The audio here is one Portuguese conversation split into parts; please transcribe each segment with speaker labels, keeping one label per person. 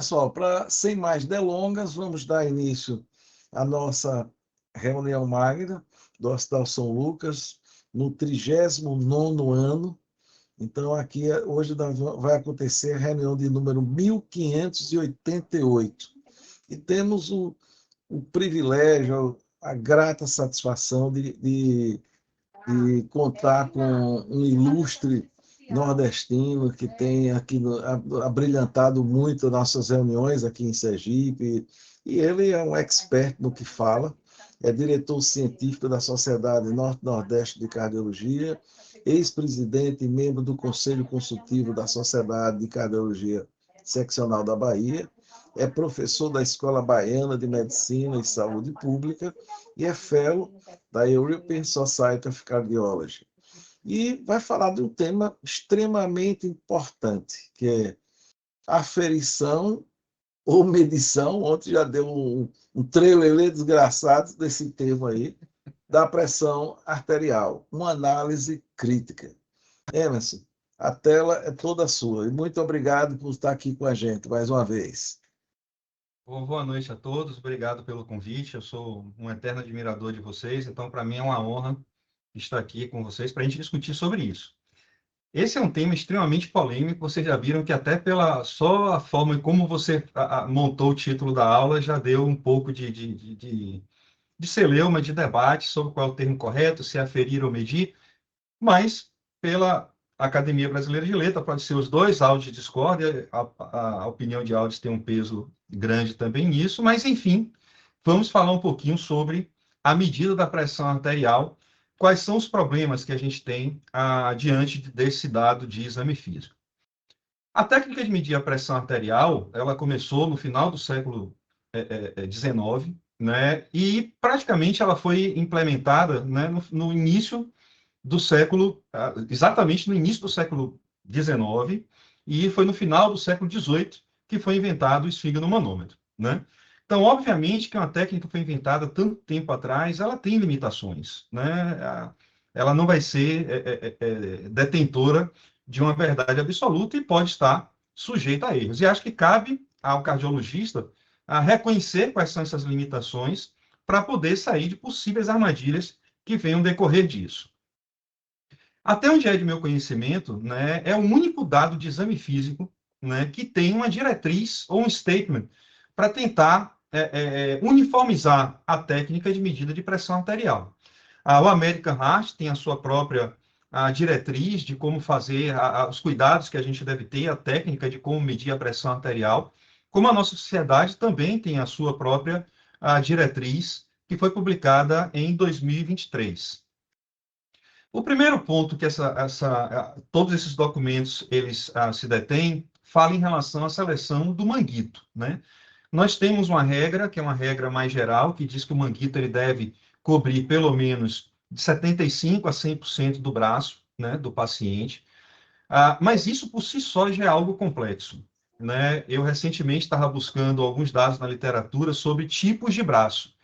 Speaker 1: Pessoal, sem mais delongas, vamos dar início à nossa reunião magna do Hospital São Lucas, no 39º ano. Então, aqui, hoje vai acontecer a reunião de número 1588. E temos o privilégio, a grata satisfação de contar com um ilustre nordestino que tem aqui abrilhantado muito nossas reuniões aqui em Sergipe, e ele é um expert no que fala, é diretor científico da Sociedade Norte-Nordeste de Cardiologia, ex-presidente e membro do Conselho Consultivo da Sociedade de Cardiologia Seccional da Bahia, é professor da Escola Baiana de Medicina e Saúde Pública e é fellow da European Society of Cardiology. E vai falar de um tema extremamente importante, que é aferição ou medição. Ontem já deu um trelelê desgraçado desse tema aí, da pressão arterial, uma análise crítica. Emerson, a tela é toda sua. E muito obrigado por estar aqui com a gente mais uma vez.
Speaker 2: Boa noite a todos, obrigado pelo convite. Eu sou um eterno admirador de vocês, então para mim é uma honra estar aqui com vocês para a gente discutir sobre isso. Esse é um tema extremamente polêmico, vocês já viram que até pela só a forma como você montou o título da aula já deu um pouco de celeuma, de debate sobre qual é o termo correto, se é aferir ou medir, mas pela Academia Brasileira de Letras, pode ser os dois, áudios de discórdia, a opinião de áudios tem um peso grande também nisso, mas enfim, vamos falar um pouquinho sobre a medida da pressão arterial, quais são os problemas que a gente tem diante desse dado de exame físico. A técnica de medir a pressão arterial, ela começou no final do século XIX, né, e praticamente ela foi implementada, né, no início do século, exatamente no início do século XIX, e foi no final do século XVIII que foi inventado o esfigmomanômetro, né? Então, obviamente que uma técnica que foi inventada tanto tempo atrás, ela tem limitações, né? Ela não vai ser detentora de uma verdade absoluta e pode estar sujeita a erros. E acho que cabe ao cardiologista reconhecer quais são essas limitações para poder sair de possíveis armadilhas que venham decorrer disso. Até onde é de meu conhecimento, né, é o único dado de exame físico, né, que tem uma diretriz ou um statement para tentar uniformizar a técnica de medida de pressão arterial. O American Heart tem a sua própria diretriz de como fazer, os cuidados que a gente deve ter, a técnica de como medir a pressão arterial, como a nossa sociedade também tem a sua própria diretriz, que foi publicada em 2023. O primeiro ponto que todos esses documentos eles se detêm fala em relação à seleção do manguito, né? Nós temos uma regra, que é uma regra mais geral, que diz que o manguito ele deve cobrir pelo menos de 75% a 100% do braço, né, do paciente. Mas isso por si só já é algo complexo, né? Eu recentemente estava buscando alguns dados na literatura sobre tipos de braço.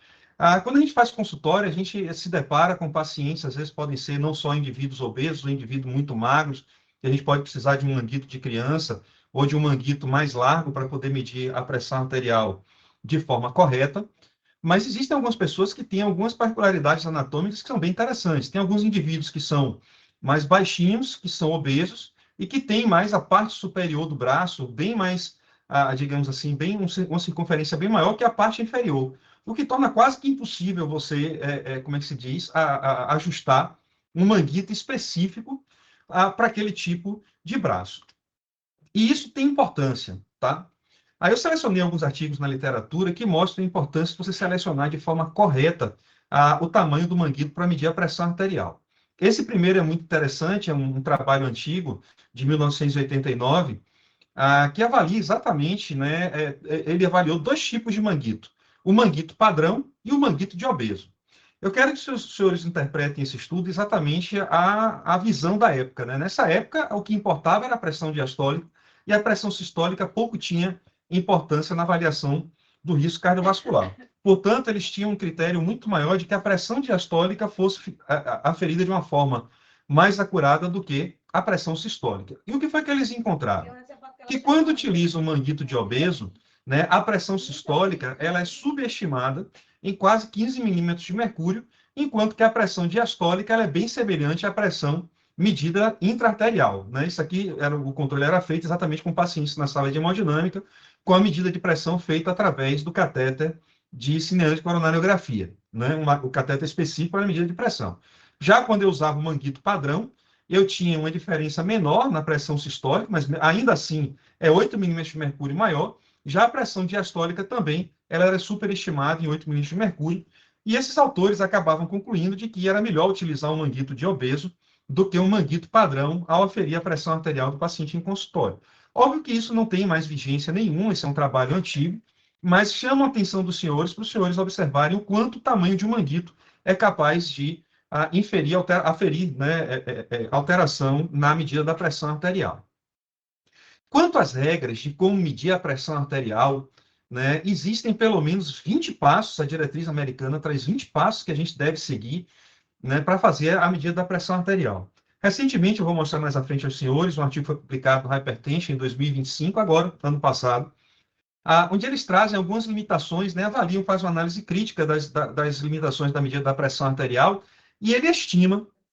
Speaker 2: Quando a gente faz consultório, a gente se depara com pacientes, às vezes podem ser não só indivíduos obesos, ou indivíduos muito magros, que a gente pode precisar de um manguito de criança ou de um manguito mais largo para poder medir a pressão arterial de forma correta. Mas existem algumas pessoas que têm algumas particularidades anatômicas que são bem interessantes. Tem alguns indivíduos que são mais baixinhos, que são obesos, e que têm mais a parte superior do braço, bem mais, digamos assim, uma circunferência bem maior que a parte inferior, o que torna quase que impossível você, como é que se diz, ajustar um manguito específico para aquele tipo de braço. E isso tem importância, tá? Aí eu selecionei alguns artigos na literatura que mostram a importância de você selecionar de forma correta o tamanho do manguito para medir a pressão arterial. Esse primeiro é muito interessante, é um trabalho antigo, de 1989, que avalia exatamente, né, ele avaliou dois tipos de manguito, o manguito padrão e o manguito de obeso. Eu quero que os senhores interpretem esse estudo exatamente a visão da época, né? Nessa época, o que importava era a pressão diastólica e a pressão sistólica pouco tinha importância na avaliação do risco cardiovascular. Portanto, eles tinham um critério muito maior de que a pressão diastólica fosse aferida de uma forma mais acurada do que a pressão sistólica. E o que foi que eles encontraram? Que quando utilizam o manguito de obeso, né, a pressão sistólica ela é subestimada em quase 15 milímetros de mercúrio, enquanto que a pressão diastólica ela é bem semelhante à pressão medida intra-arterial, né? Isso aqui, o controle era feito exatamente com pacientes na sala de hemodinâmica, com a medida de pressão feita através do catéter de cineante coronariografia, né? O catéter específico para a medida de pressão. Já quando eu usava o manguito padrão, eu tinha uma diferença menor na pressão sistólica, mas ainda assim é 8 milímetros de mercúrio maior. Já a pressão diastólica também ela era superestimada em 8 milímetros de mercúrio, e esses autores acabavam concluindo de que era melhor utilizar um manguito de obeso do que um manguito padrão ao aferir a pressão arterial do paciente em consultório. Óbvio que isso não tem mais vigência nenhuma, esse é um trabalho antigo, mas chama a atenção dos senhores para os senhores observarem o quanto o tamanho de um manguito é capaz de aferir, né, alteração na medida da pressão arterial. Quanto às regras de como medir a pressão arterial, né, existem pelo menos 20 passos, a diretriz americana traz 20 passos que a gente deve seguir, né, para fazer a medida da pressão arterial. Recentemente, eu vou mostrar mais à frente aos senhores, um artigo foi publicado no Hypertension em 2025, agora, ano passado, onde eles trazem algumas limitações, né, avaliam, fazem uma análise crítica das limitações da medida da pressão arterial, e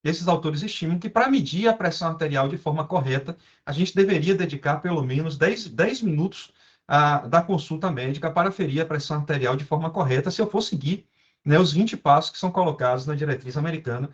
Speaker 2: esses autores estimam que para medir a pressão arterial de forma correta, a gente deveria dedicar pelo menos 10 minutos da consulta médica para aferir a pressão arterial de forma correta, se eu for seguir, né, os 20 passos que são colocados na diretriz americana,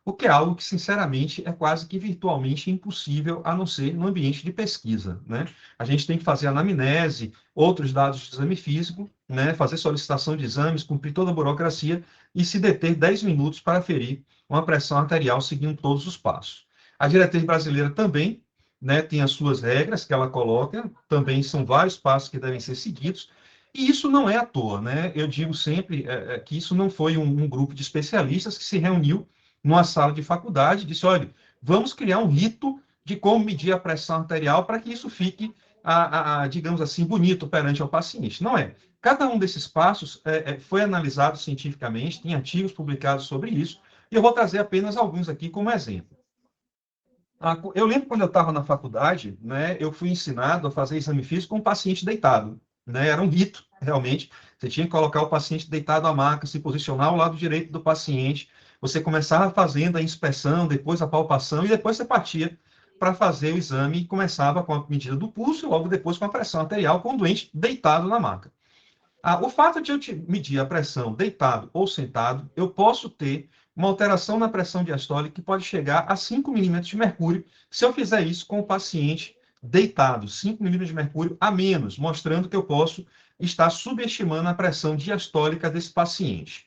Speaker 2: o que é algo que, sinceramente, é quase que virtualmente impossível, a não ser no ambiente de pesquisa, né? A gente tem que fazer anamnese, outros dados de exame físico, né? Fazer solicitação de exames, cumprir toda a burocracia e se deter 10 minutos para aferir uma pressão arterial seguindo todos os passos. A diretriz brasileira também, né, tem as suas regras que ela coloca, também são vários passos que devem ser seguidos, e isso não é à toa, né? Eu digo sempre que isso não foi um grupo de especialistas que se reuniu numa sala de faculdade e disse, olha, vamos criar um rito de como medir a pressão arterial para que isso fique, digamos assim, bonito perante o paciente. Não é. Cada um desses passos foi analisado cientificamente, tem artigos publicados sobre isso, e eu vou trazer apenas alguns aqui como exemplo. Eu lembro quando eu estava na faculdade, né, eu fui ensinado a fazer exame físico com o paciente deitado, né, era um rito, realmente. Você tinha que colocar o paciente deitado à maca, se posicionar ao lado direito do paciente, você começava fazendo a inspeção, depois a palpação, e depois você partia para fazer o exame e começava com a medida do pulso e logo depois com a pressão arterial com o doente deitado na maca. O fato de eu medir a pressão deitado ou sentado, eu posso ter uma alteração na pressão diastólica que pode chegar a 5 milímetros de mercúrio se eu fizer isso com o paciente deitado, 5 milímetros de mercúrio a menos, mostrando que eu posso estar subestimando a pressão diastólica desse paciente.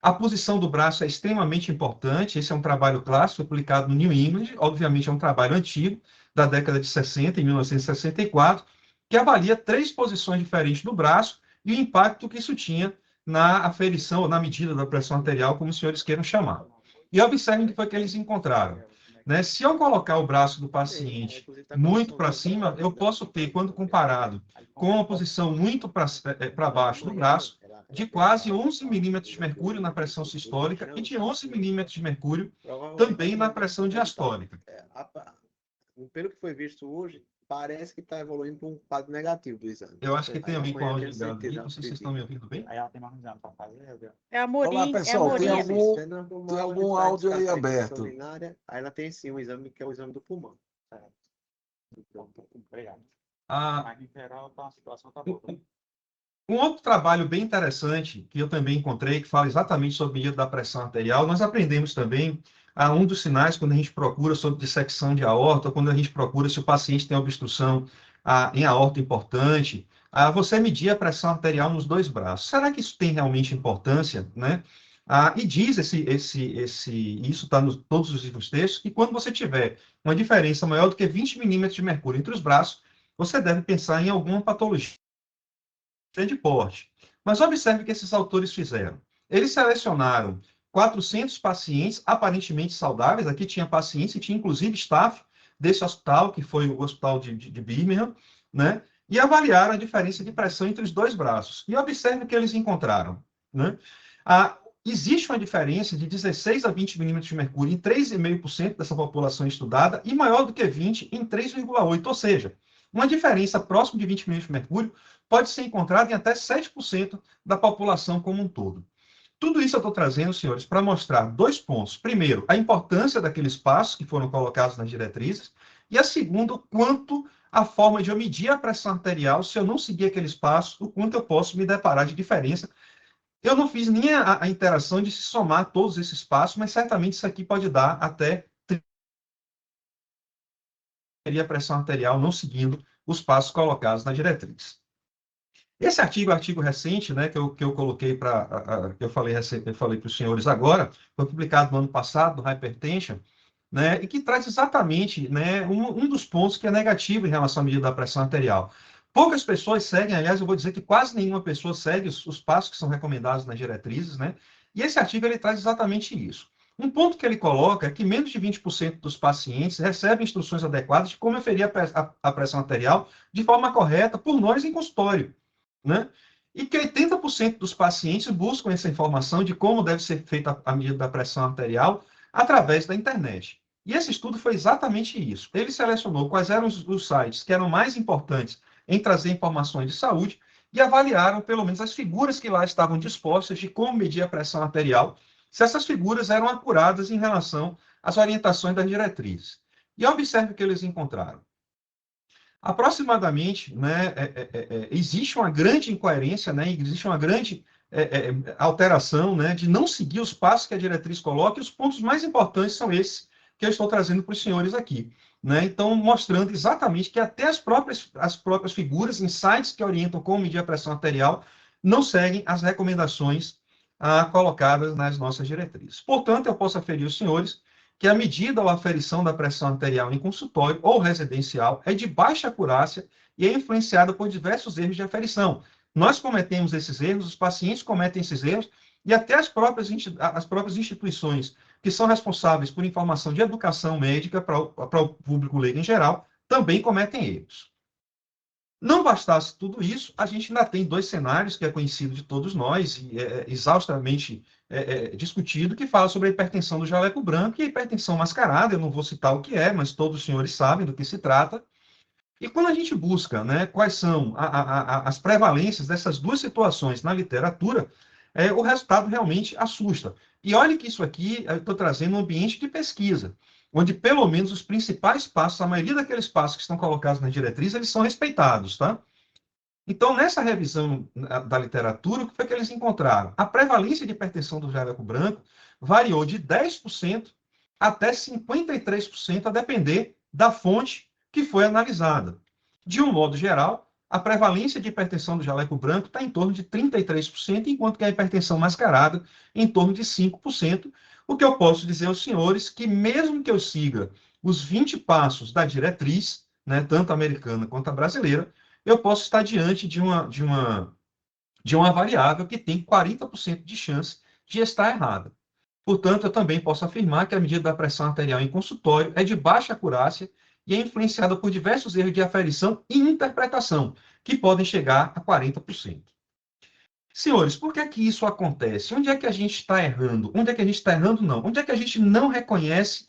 Speaker 2: A posição do braço é extremamente importante, esse é um trabalho clássico publicado no New England, obviamente é um trabalho antigo, da década de 60, em 1964, que avalia 3 posições diferentes do braço e o impacto que isso tinha na aferição, na medida da pressão arterial, como os senhores queiram chamar. E observem o que foi que eles encontraram. Né? Se eu colocar o braço do paciente muito para cima, eu posso ter, quando comparado com a posição muito para baixo do braço, de quase 11 milímetros de mercúrio na pressão sistólica e de 11 milímetros de mercúrio também na pressão diastólica.
Speaker 3: Pelo que foi visto hoje, parece que está evoluindo para um quadro negativo do exame.
Speaker 2: Eu acho que tem alguém com áudio ligado aqui. Não sei se vocês estão me ouvindo bem.
Speaker 4: Aí ela tem mais um exame para fazer.
Speaker 5: É a Morim.
Speaker 1: Olá, pessoal,
Speaker 5: é a
Speaker 1: tem algum áudio aí aberto?
Speaker 3: Aí ela tem sim um exame que é o exame do pulmão.
Speaker 4: Então, obrigado.
Speaker 2: Mas,
Speaker 4: em geral, a situação está boa.
Speaker 2: Um outro trabalho bem interessante que eu também encontrei, que fala exatamente sobre a medida da pressão arterial, nós aprendemos também um dos sinais quando a gente procura sobre dissecção de aorta, quando a gente procura se o paciente tem obstrução em aorta importante, você medir a pressão arterial nos 2 braços. Será que isso tem realmente importância, né? E diz isso está em todos os livros textos, que quando você tiver uma diferença maior do que 20 milímetros de mercúrio entre os braços, você deve pensar em alguma patologia de porte. Mas observe o que esses autores fizeram. Eles selecionaram 400 pacientes aparentemente saudáveis, aqui tinha pacientes e tinha inclusive staff desse hospital, que foi o hospital de Birmingham, né? E avaliaram a diferença de pressão entre os 2 braços. E observe o que eles encontraram, né? Existe uma diferença de 16 a 20 milímetros de mercúrio em 3,5% dessa população estudada e maior do que 20 em 3,8%. Ou seja, uma diferença próxima de 20 milhões de mercúrio pode ser encontrada em até 7% da população como um todo. Tudo isso eu estou trazendo, senhores, para mostrar dois pontos. Primeiro, a importância daqueles passos que foram colocados nas diretrizes, e a segunda, o quanto a forma de eu medir a pressão arterial, se eu não seguir aqueles passos, o quanto eu posso me deparar de diferença. Eu não fiz nem a interação de se somar todos esses passos, mas certamente isso aqui pode dar até a pressão arterial não seguindo os passos colocados na diretriz. Esse artigo recente, né, que eu coloquei que eu falei para os senhores agora, foi publicado no ano passado, no Hypertension, né, e que traz exatamente, né, um dos pontos que é negativo em relação à medida da pressão arterial. Poucas pessoas seguem, aliás, eu vou dizer que quase nenhuma pessoa segue os passos que são recomendados nas diretrizes, né, e esse artigo ele traz exatamente isso. Um ponto que ele coloca é que menos de 20% dos pacientes recebem instruções adequadas de como aferir a pressão arterial de forma correta por nós em consultório, né? E que 80% dos pacientes buscam essa informação de como deve ser feita a medida da pressão arterial através da internet. E esse estudo foi exatamente isso. Ele selecionou quais eram os sites que eram mais importantes em trazer informações de saúde e avaliaram, pelo menos, as figuras que lá estavam dispostas de como medir a pressão arterial, se essas figuras eram apuradas em relação às orientações das diretrizes. E observe o que eles encontraram. Aproximadamente, né, existe uma grande incoerência, né, existe uma grande alteração, né, de não seguir os passos que a diretriz coloca, e os pontos mais importantes são esses que eu estou trazendo para os senhores aqui, né? Então, mostrando exatamente que até as próprias figuras em sites que orientam como medir a pressão arterial não seguem as recomendações colocadas nas nossas diretrizes. Portanto, eu posso aferir aos senhores que a medida ou aferição da pressão arterial em consultório ou residencial é de baixa acurácia e é influenciada por diversos erros de aferição. Nós cometemos esses erros, os pacientes cometem esses erros, e até as próprias instituições que são responsáveis por informação de educação médica para o público leigo em geral, também cometem erros. Não bastasse tudo isso, a gente ainda tem dois cenários que é conhecido de todos nós e é exaustamente discutido, que fala sobre a hipertensão do jaleco branco e a hipertensão mascarada. Eu não vou citar o que é, mas todos os senhores sabem do que se trata. E quando a gente busca, né, quais são as prevalências dessas duas situações na literatura, o resultado realmente assusta. E olhe que isso aqui eu estou trazendo um ambiente de pesquisa, onde pelo menos os principais passos, a maioria daqueles passos que estão colocados na diretriz, eles são respeitados, tá? Então, nessa revisão da literatura, o que foi que eles encontraram? A prevalência de hipertensão do jaleco branco variou de 10% até 53%, a depender da fonte que foi analisada. De um modo geral, a prevalência de hipertensão do jaleco branco está em torno de 33%, enquanto que a hipertensão mascarada em torno de 5%. O que eu posso dizer aos senhores que, mesmo que eu siga os 20 passos da diretriz, né, tanto a americana quanto a brasileira, eu posso estar diante de uma variável que tem 40% de chance de estar errada. Portanto, eu também posso afirmar que a medida da pressão arterial em consultório é de baixa acurácia e é influenciada por diversos erros de aferição e interpretação, que podem chegar a 40%. Senhores, por que é que isso acontece? Onde é que a gente está errando? Onde é que a gente está errando, não? Onde é que a gente não reconhece,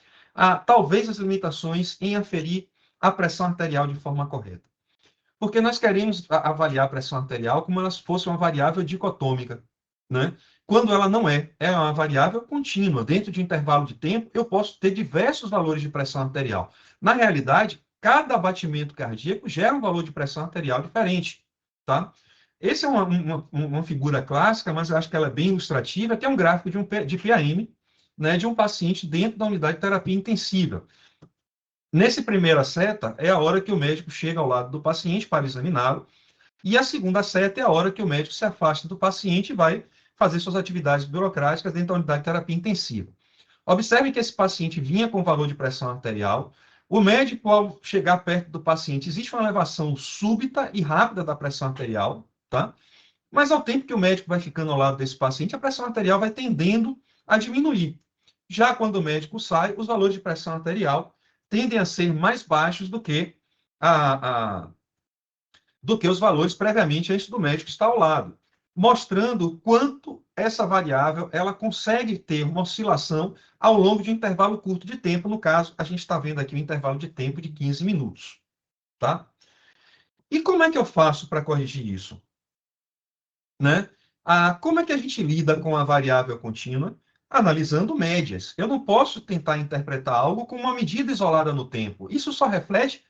Speaker 2: talvez, as limitações em aferir a pressão arterial de forma correta? Porque nós queremos avaliar a pressão arterial como se fosse uma variável dicotômica, né? Quando ela não é uma variável contínua. Dentro de um intervalo de tempo, eu posso ter diversos valores de pressão arterial. Na realidade, cada batimento cardíaco gera um valor de pressão arterial diferente, tá? Essa é uma figura clássica, mas eu acho que ela é bem ilustrativa, que é um gráfico de PAM, né, de um paciente dentro da unidade de terapia intensiva. Nesse primeira seta, é a hora que o médico chega ao lado do paciente para examiná-lo, e a segunda seta é a hora que o médico se afasta do paciente e vai fazer suas atividades burocráticas dentro da unidade de terapia intensiva. Observe que esse paciente vinha com valor de pressão arterial. O médico, ao chegar perto do paciente, existe uma elevação súbita e rápida da pressão arterial, tá? Mas ao tempo que o médico vai ficando ao lado desse paciente, a pressão arterial vai tendendo a diminuir. Já quando o médico sai, os valores de pressão arterial tendem a ser mais baixos do que os valores previamente antes do médico estar ao lado, mostrando o quanto essa variável ela consegue ter uma oscilação ao longo de um intervalo curto de tempo. No caso, a gente está vendo aqui um intervalo de tempo de 15 minutos. Tá? E como é que eu faço para corrigir isso? Né? Como é que a gente lida com a variável contínua? Analisando médias. Eu não posso tentar interpretar algo com uma medida isolada no tempo. Isso só reflete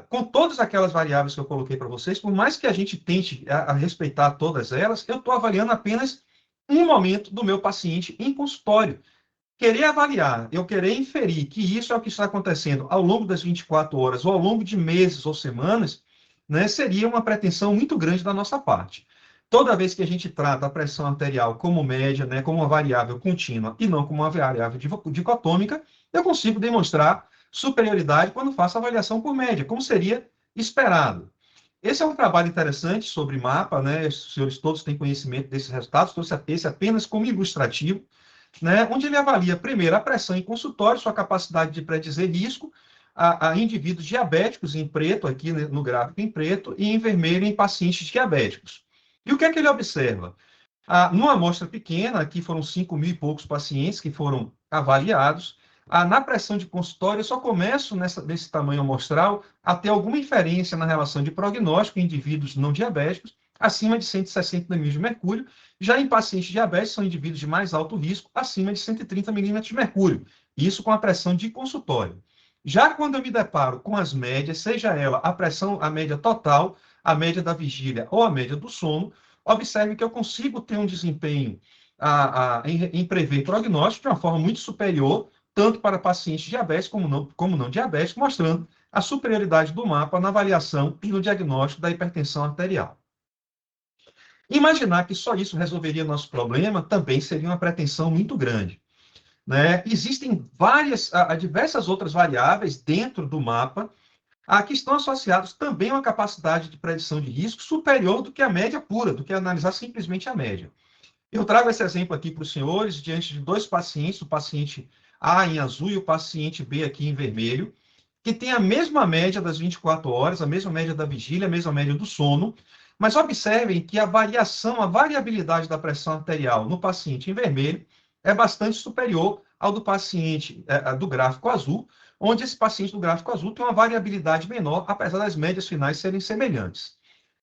Speaker 2: com todas aquelas variáveis que eu coloquei para vocês, por mais que a gente tente a respeitar todas elas, eu estou avaliando apenas um momento do meu paciente em consultório. Querer avaliar, eu querer inferir que isso é o que está acontecendo ao longo das 24 horas ou ao longo de meses ou semanas, né, seria uma pretensão muito grande da nossa parte. Toda vez que a gente trata a pressão arterial como média, né, como uma variável contínua e não como uma variável dicotômica, eu consigo demonstrar superioridade quando faço a avaliação por média, como seria esperado. Esse é um trabalho interessante sobre mapa, né? Os senhores todos têm conhecimento desses resultados, trouxe esse apenas como ilustrativo, né? Onde ele avalia, primeiro, a pressão em consultório, sua capacidade de predizer risco a indivíduos diabéticos, em preto, aqui no gráfico em preto, e em vermelho em pacientes diabéticos. E o que é que ele observa? Numa amostra pequena, aqui foram 5.000 e poucos pacientes que foram avaliados, na pressão de consultório, eu só começo nesse tamanho amostral a ter alguma inferência na relação de prognóstico em indivíduos não diabéticos, acima de 160 milímetros de mercúrio. Já em pacientes diabéticos, são indivíduos de mais alto risco, acima de 130 milímetros de mercúrio. Isso com a pressão de consultório. Já quando eu me deparo com as médias, seja ela a pressão, a média total, a média da vigília ou a média do sono, observe que eu consigo ter um desempenho em prever prognóstico de uma forma muito superior, tanto para pacientes diabéticos como não diabéticos, mostrando a superioridade do mapa na avaliação e no diagnóstico da hipertensão arterial. Imaginar que só isso resolveria nosso problema também seria uma pretensão muito grande, né? Existem diversas outras variáveis dentro do mapa que estão associados também a uma capacidade de predição de risco superior do que a média pura, do que analisar simplesmente a média. Eu trago esse exemplo aqui para os senhores, diante de dois pacientes, o paciente A em azul e o paciente B aqui em vermelho, que tem a mesma média das 24 horas, a mesma média da vigília, a mesma média do sono, mas observem que a variabilidade da pressão arterial no paciente em vermelho é bastante superior ao do paciente do gráfico azul, onde esse paciente do gráfico azul tem uma variabilidade menor, apesar das médias finais serem semelhantes.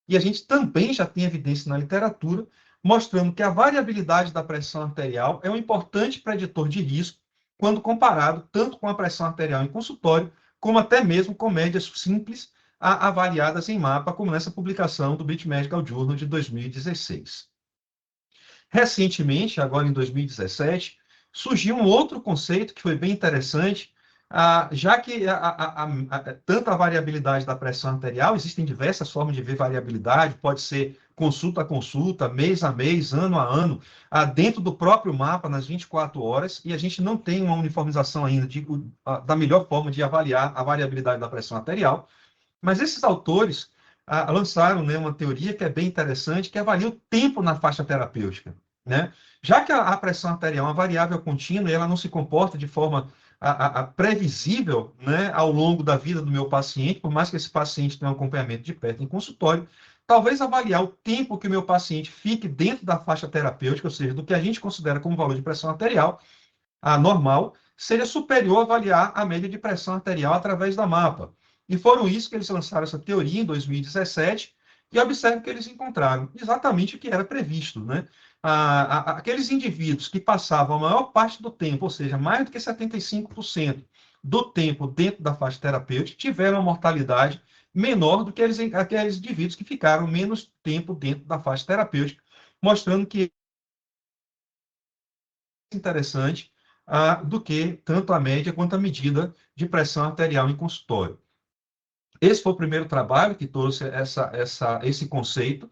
Speaker 2: E a gente também já tem evidência na literatura mostrando que a variabilidade da pressão arterial é um importante preditor de risco quando comparado tanto com a pressão arterial em consultório, como até mesmo com médias simples avaliadas em mapa, como nessa publicação do British Medical Journal de 2016. Recentemente, agora em 2017, surgiu um outro conceito que foi bem interessante, já que tanto a variabilidade da pressão arterial, existem diversas formas de ver variabilidade, pode ser consulta a consulta, mês a mês, ano a ano, dentro do próprio mapa, nas 24 horas, e a gente não tem uma uniformização ainda da melhor forma de avaliar a variabilidade da pressão arterial, mas esses autores lançaram, né, uma teoria que é bem interessante, que avalia o tempo na faixa terapêutica, né? Já que a pressão arterial é uma variável contínua e ela não se comporta de forma previsível, né, ao longo da vida do meu paciente, por mais que esse paciente tenha um acompanhamento de perto em consultório, talvez avaliar o tempo que o meu paciente fique dentro da faixa terapêutica, ou seja, do que a gente considera como valor de pressão arterial, normal, seria superior a avaliar a média de pressão arterial através da mapa. E foram isso que eles lançaram essa teoria em 2017, e observe que eles encontraram exatamente o que era previsto, né? Aqueles indivíduos que passavam a maior parte do tempo, ou seja, mais do que 75% do tempo dentro da faixa terapêutica, tiveram uma mortalidade menor do que aqueles indivíduos que ficaram menos tempo dentro da faixa terapêutica, mostrando que é interessante do que tanto a média quanto a medida de pressão arterial em consultório. Esse foi o primeiro trabalho que trouxe esse conceito.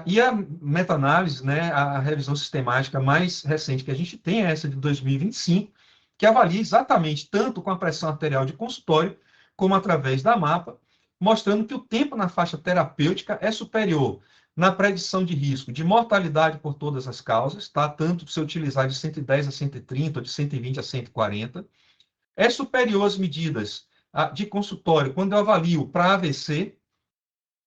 Speaker 2: E a meta-análise, né, a revisão sistemática mais recente que a gente tem é essa de 2025, que avalia exatamente tanto com a pressão arterial de consultório, como através da mapa, mostrando que o tempo na faixa terapêutica é superior na predição de risco de mortalidade por todas as causas, tá? Tanto se utilizar de 110 a 130 ou de 120 a 140, é superior às medidas de consultório, quando eu avalio para AVC,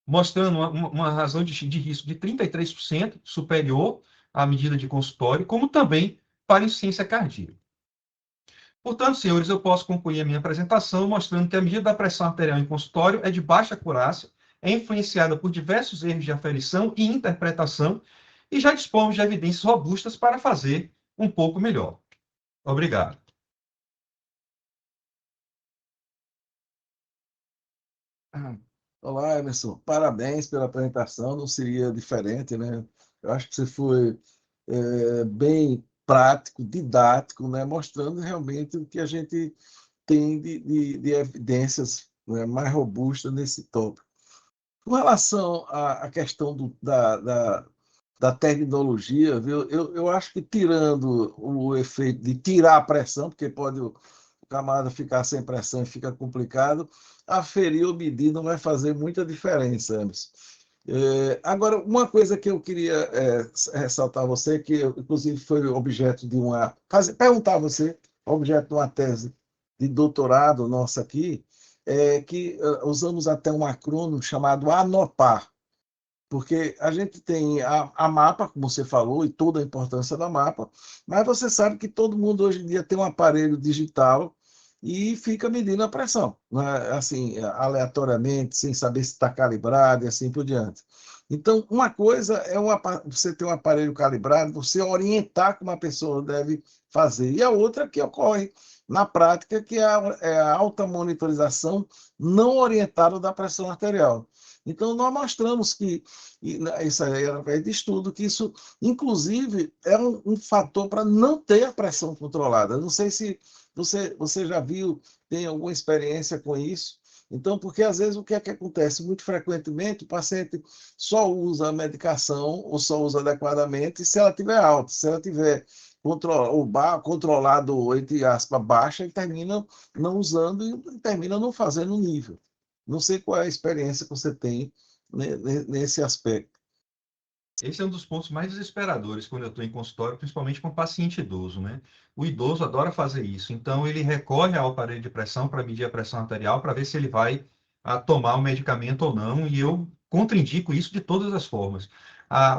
Speaker 2: mostrando uma razão de risco de 33% superior à medida de consultório, como também para insuficiência cardíaca. Portanto, senhores, eu posso concluir a minha apresentação mostrando que a medida da pressão arterial em consultório é de baixa acurácia, é influenciada por diversos erros de aferição e interpretação, e já dispomos de evidências robustas para fazer um pouco melhor. Obrigado.
Speaker 1: Olá, Emerson. Parabéns pela apresentação. Não seria diferente, né? Eu acho que você foi bem prático, didático, né? Mostrando realmente o que a gente tem de evidências, né, mais robustas nesse tópico. Com relação à questão da tecnologia, viu? Eu acho que tirando o efeito de tirar a pressão, porque pode o camarada ficar sem pressão e fica complicado, aferir ou medir não vai fazer muita diferença, Emerson. Agora, uma coisa que eu queria ressaltar a você, que inclusive foi objeto de perguntar a você, objeto de uma tese de doutorado nossa aqui, que usamos até um acrônimo chamado ANOPAR, porque a gente tem a mapa, como você falou, e toda a importância da mapa, mas você sabe que todo mundo hoje em dia tem um aparelho digital e fica medindo a pressão, né? Assim, aleatoriamente, sem saber se está calibrado e assim por diante. Então, uma coisa é você ter um aparelho calibrado, você orientar como a pessoa deve fazer, e a outra que ocorre na prática, que é a alta monitorização não orientada da pressão arterial. Então, nós mostramos que, isso aí é através de estudo, que isso, inclusive, é um fator para não ter a pressão controlada. Não sei se você já viu, tem alguma experiência com isso. Então, porque às vezes o que é que acontece? Muito frequentemente o paciente só usa a medicação ou só usa adequadamente se ela tiver alta. Se ela tiver controlado, entre aspas, baixa, ele termina não usando e termina não fazendo o nível. Não sei qual é a experiência que você tem, né, nesse aspecto.
Speaker 2: Esse é um dos pontos mais desesperadores quando eu estou em consultório, principalmente com paciente idoso, né? O idoso adora fazer isso, então ele recorre ao aparelho de pressão para medir a pressão arterial, para ver se ele vai tomar o medicamento ou não, e eu contraindico isso de todas as formas.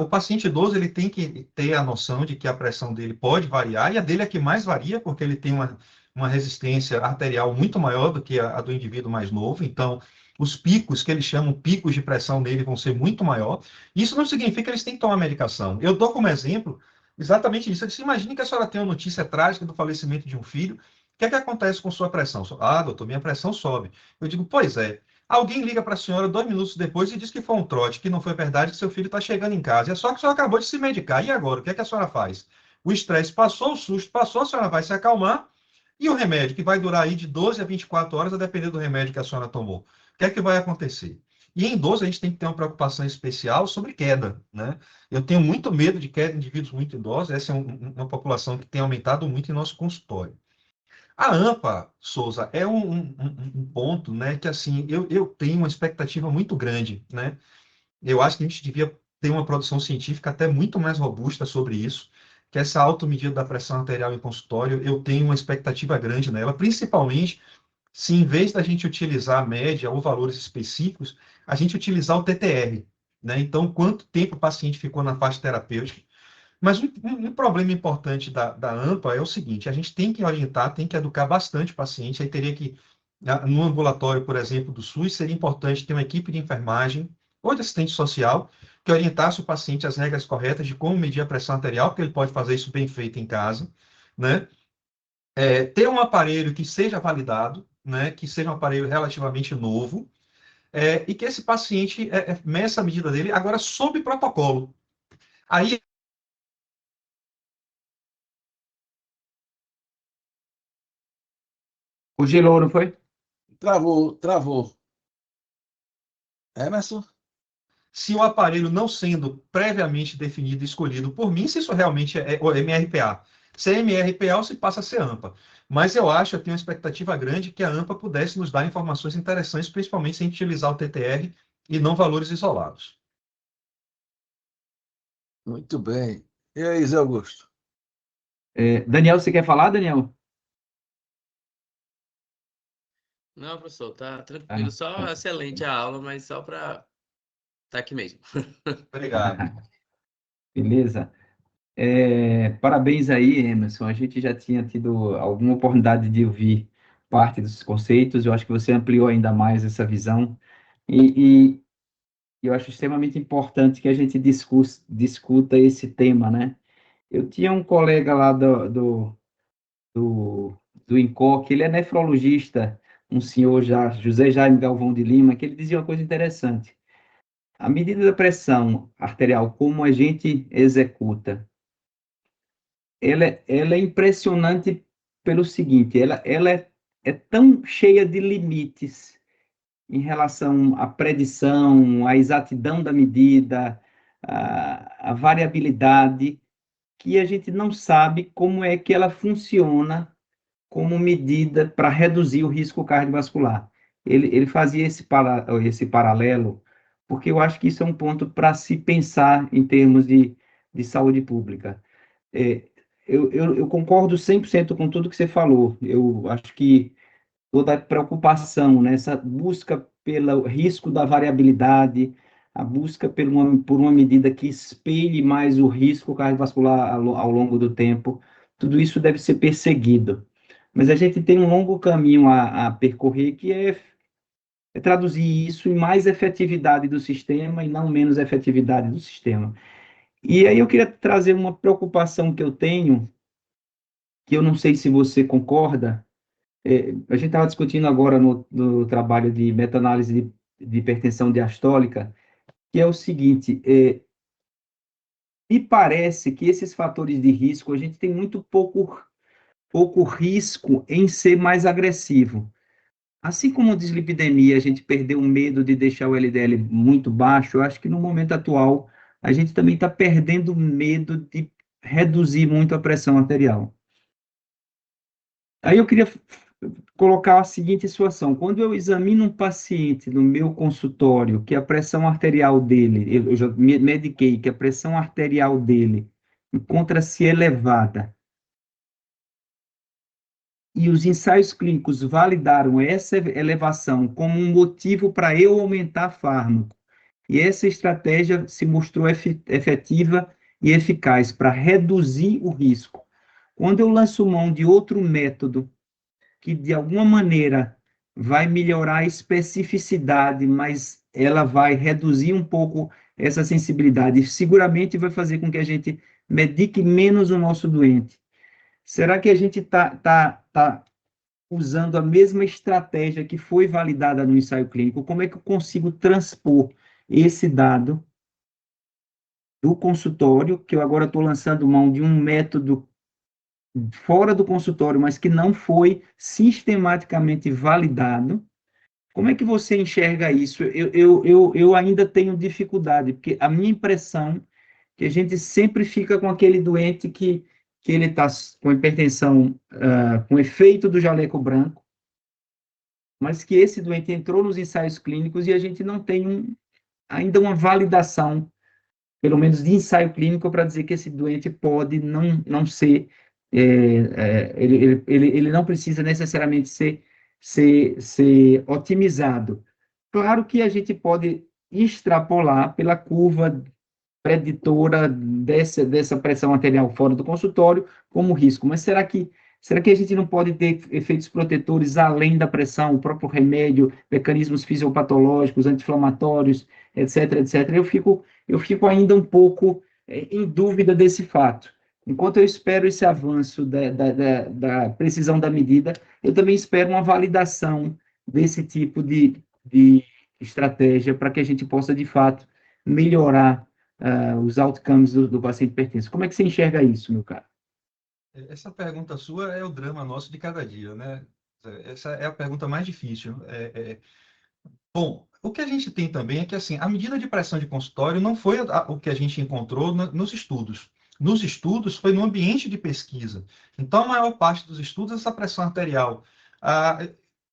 Speaker 2: O paciente idoso ele tem que ter a noção de que a pressão dele pode variar, e a dele é que mais varia, porque ele tem uma resistência arterial muito maior do que a do indivíduo mais novo, então os picos, que eles chamam picos de pressão nele, vão ser muito maior. Isso não significa que eles têm que tomar medicação. Eu dou como exemplo exatamente isso. Eu disse, imagine que a senhora tem uma notícia trágica do falecimento de um filho. O que é que acontece com sua pressão? Ah, doutor, minha pressão sobe. Eu digo, pois é. Alguém liga para a senhora 2 minutos depois e diz que foi um trote, que não foi verdade, que seu filho está chegando em casa. E é só que a senhora acabou de se medicar. E agora? O que é que a senhora faz? O estresse passou, o susto passou, a senhora vai se acalmar. E o remédio, que vai durar aí de 12 a 24 horas, a depender do remédio que a senhora tomou. O que é que vai acontecer? E em idoso, a gente tem que ter uma preocupação especial sobre queda, né? Eu tenho muito medo de queda em indivíduos muito idosos, essa é uma população que tem aumentado muito em nosso consultório. A AMPA, Souza, é um ponto, né, que assim, eu tenho uma expectativa muito grande, né? Eu acho que a gente devia ter uma produção científica até muito mais robusta sobre isso, que essa automedida da pressão arterial em consultório, eu tenho uma expectativa grande nela, principalmente se em vez da gente utilizar a média ou valores específicos, a gente utilizar o TTR, né? Então, quanto tempo o paciente ficou na faixa terapêutica. Mas um problema importante da AMPA é o seguinte, a gente tem que orientar, tem que educar bastante o paciente, aí teria que, no ambulatório, por exemplo, do SUS, seria importante ter uma equipe de enfermagem ou de assistente social que orientasse o paciente as regras corretas de como medir a pressão arterial, porque ele pode fazer isso bem feito em casa, né? Ter um aparelho que seja validado, né, que seja um aparelho relativamente novo, e que esse paciente meça a medida dele, agora sob protocolo. Aí.
Speaker 5: Congelou, não foi?
Speaker 1: Travou. Emerson?
Speaker 2: Se o aparelho não sendo previamente definido e escolhido por mim, se isso realmente é o MRPA. Se é MRPA, ou se passa a ser AMPA. Mas eu tenho uma expectativa grande que a AMPA pudesse nos dar informações interessantes, principalmente se a gente utilizar o TTR e não valores isolados.
Speaker 1: Muito bem. E aí, Zé Augusto?
Speaker 5: Daniel, você quer falar, Daniel?
Speaker 6: Não, professor, tá tranquilo.
Speaker 5: Ah,
Speaker 6: Só excelente a aula, mas só para estar aqui mesmo.
Speaker 2: Obrigado.
Speaker 5: beleza. Parabéns aí, Emerson. A gente já tinha tido alguma oportunidade de ouvir parte dos conceitos. Eu acho que você ampliou ainda mais essa visão. E eu acho extremamente importante que a gente discuta esse tema, né? Eu tinha um colega lá do INCOR, que ele é nefrologista, um senhor já, José Jaime Galvão de Lima, que ele dizia uma coisa interessante. A medida da pressão arterial, como a gente executa, ela é impressionante pelo seguinte, é tão cheia de limites em relação à predição, à exatidão da medida, à variabilidade, que a gente não sabe como é que ela funciona como medida para reduzir o risco cardiovascular. Ele fazia esse paralelo, porque eu acho que isso é um ponto para se pensar em termos de saúde pública. É, eu concordo 100% com tudo que você falou. Eu acho que toda a preocupação, né, essa busca pelo risco da variabilidade, a busca por uma medida que espelhe mais o risco cardiovascular ao longo do tempo, tudo isso deve ser perseguido. Mas a gente tem um longo caminho a percorrer, que é traduzir isso em mais efetividade do sistema e não menos efetividade do sistema. E aí eu queria trazer uma preocupação que eu tenho, que eu não sei se você concorda. A gente estava discutindo agora no trabalho de meta-análise de hipertensão diastólica, que é o seguinte, me parece que esses fatores de risco, a gente tem muito pouco risco em ser mais agressivo. Assim como a dislipidemia, a gente perdeu o medo de deixar o LDL muito baixo, eu acho que no momento atual, a gente também está perdendo o medo de reduzir muito a pressão arterial. Aí eu queria colocar a seguinte situação: quando eu examino um paciente no meu consultório, que a pressão arterial dele, eu já mediquei, que a pressão arterial dele encontra-se elevada, e os ensaios clínicos validaram essa elevação como um motivo para eu aumentar fármaco, e essa estratégia se mostrou efetiva e eficaz para reduzir o risco. Quando eu lanço mão de outro método que de alguma maneira vai melhorar a especificidade, mas ela vai reduzir um pouco essa sensibilidade, e seguramente vai fazer com que a gente medique menos o nosso doente. Será que a gente tá usando a mesma estratégia que foi validada no ensaio clínico? Como é que eu consigo transpor esse dado do consultório, que eu agora estou lançando mão de um método fora do consultório, mas que não foi sistematicamente validado? Como é que você enxerga isso? Eu ainda tenho dificuldade, porque a minha impressão é que a gente sempre fica com aquele doente que ele está com hipertensão, com efeito do jaleco branco, mas que esse doente entrou nos ensaios clínicos e a gente não tem ainda uma validação, pelo menos de ensaio clínico, para dizer que esse doente pode não ser, ele não precisa necessariamente ser otimizado. Claro que a gente pode extrapolar pela curva preditora dessa pressão arterial fora do consultório como risco, mas será que a gente não pode ter efeitos protetores além da pressão, o próprio remédio, mecanismos fisiopatológicos, anti-inflamatórios, etc, etc? Eu fico ainda um pouco em dúvida desse fato. Enquanto eu espero esse avanço da precisão da medida, eu também espero uma validação desse tipo de estratégia para que a gente possa, de fato, melhorar os outcomes do paciente hipertenso. Como é que você enxerga isso, meu caro?
Speaker 2: Essa pergunta sua é o drama nosso de cada dia, né? Essa é a pergunta mais difícil. Bom, o que a gente tem também é que, assim, a medida de pressão de consultório não foi o que a gente encontrou nos estudos. Nos estudos, foi no ambiente de pesquisa. Então, a maior parte dos estudos, essa pressão arterial.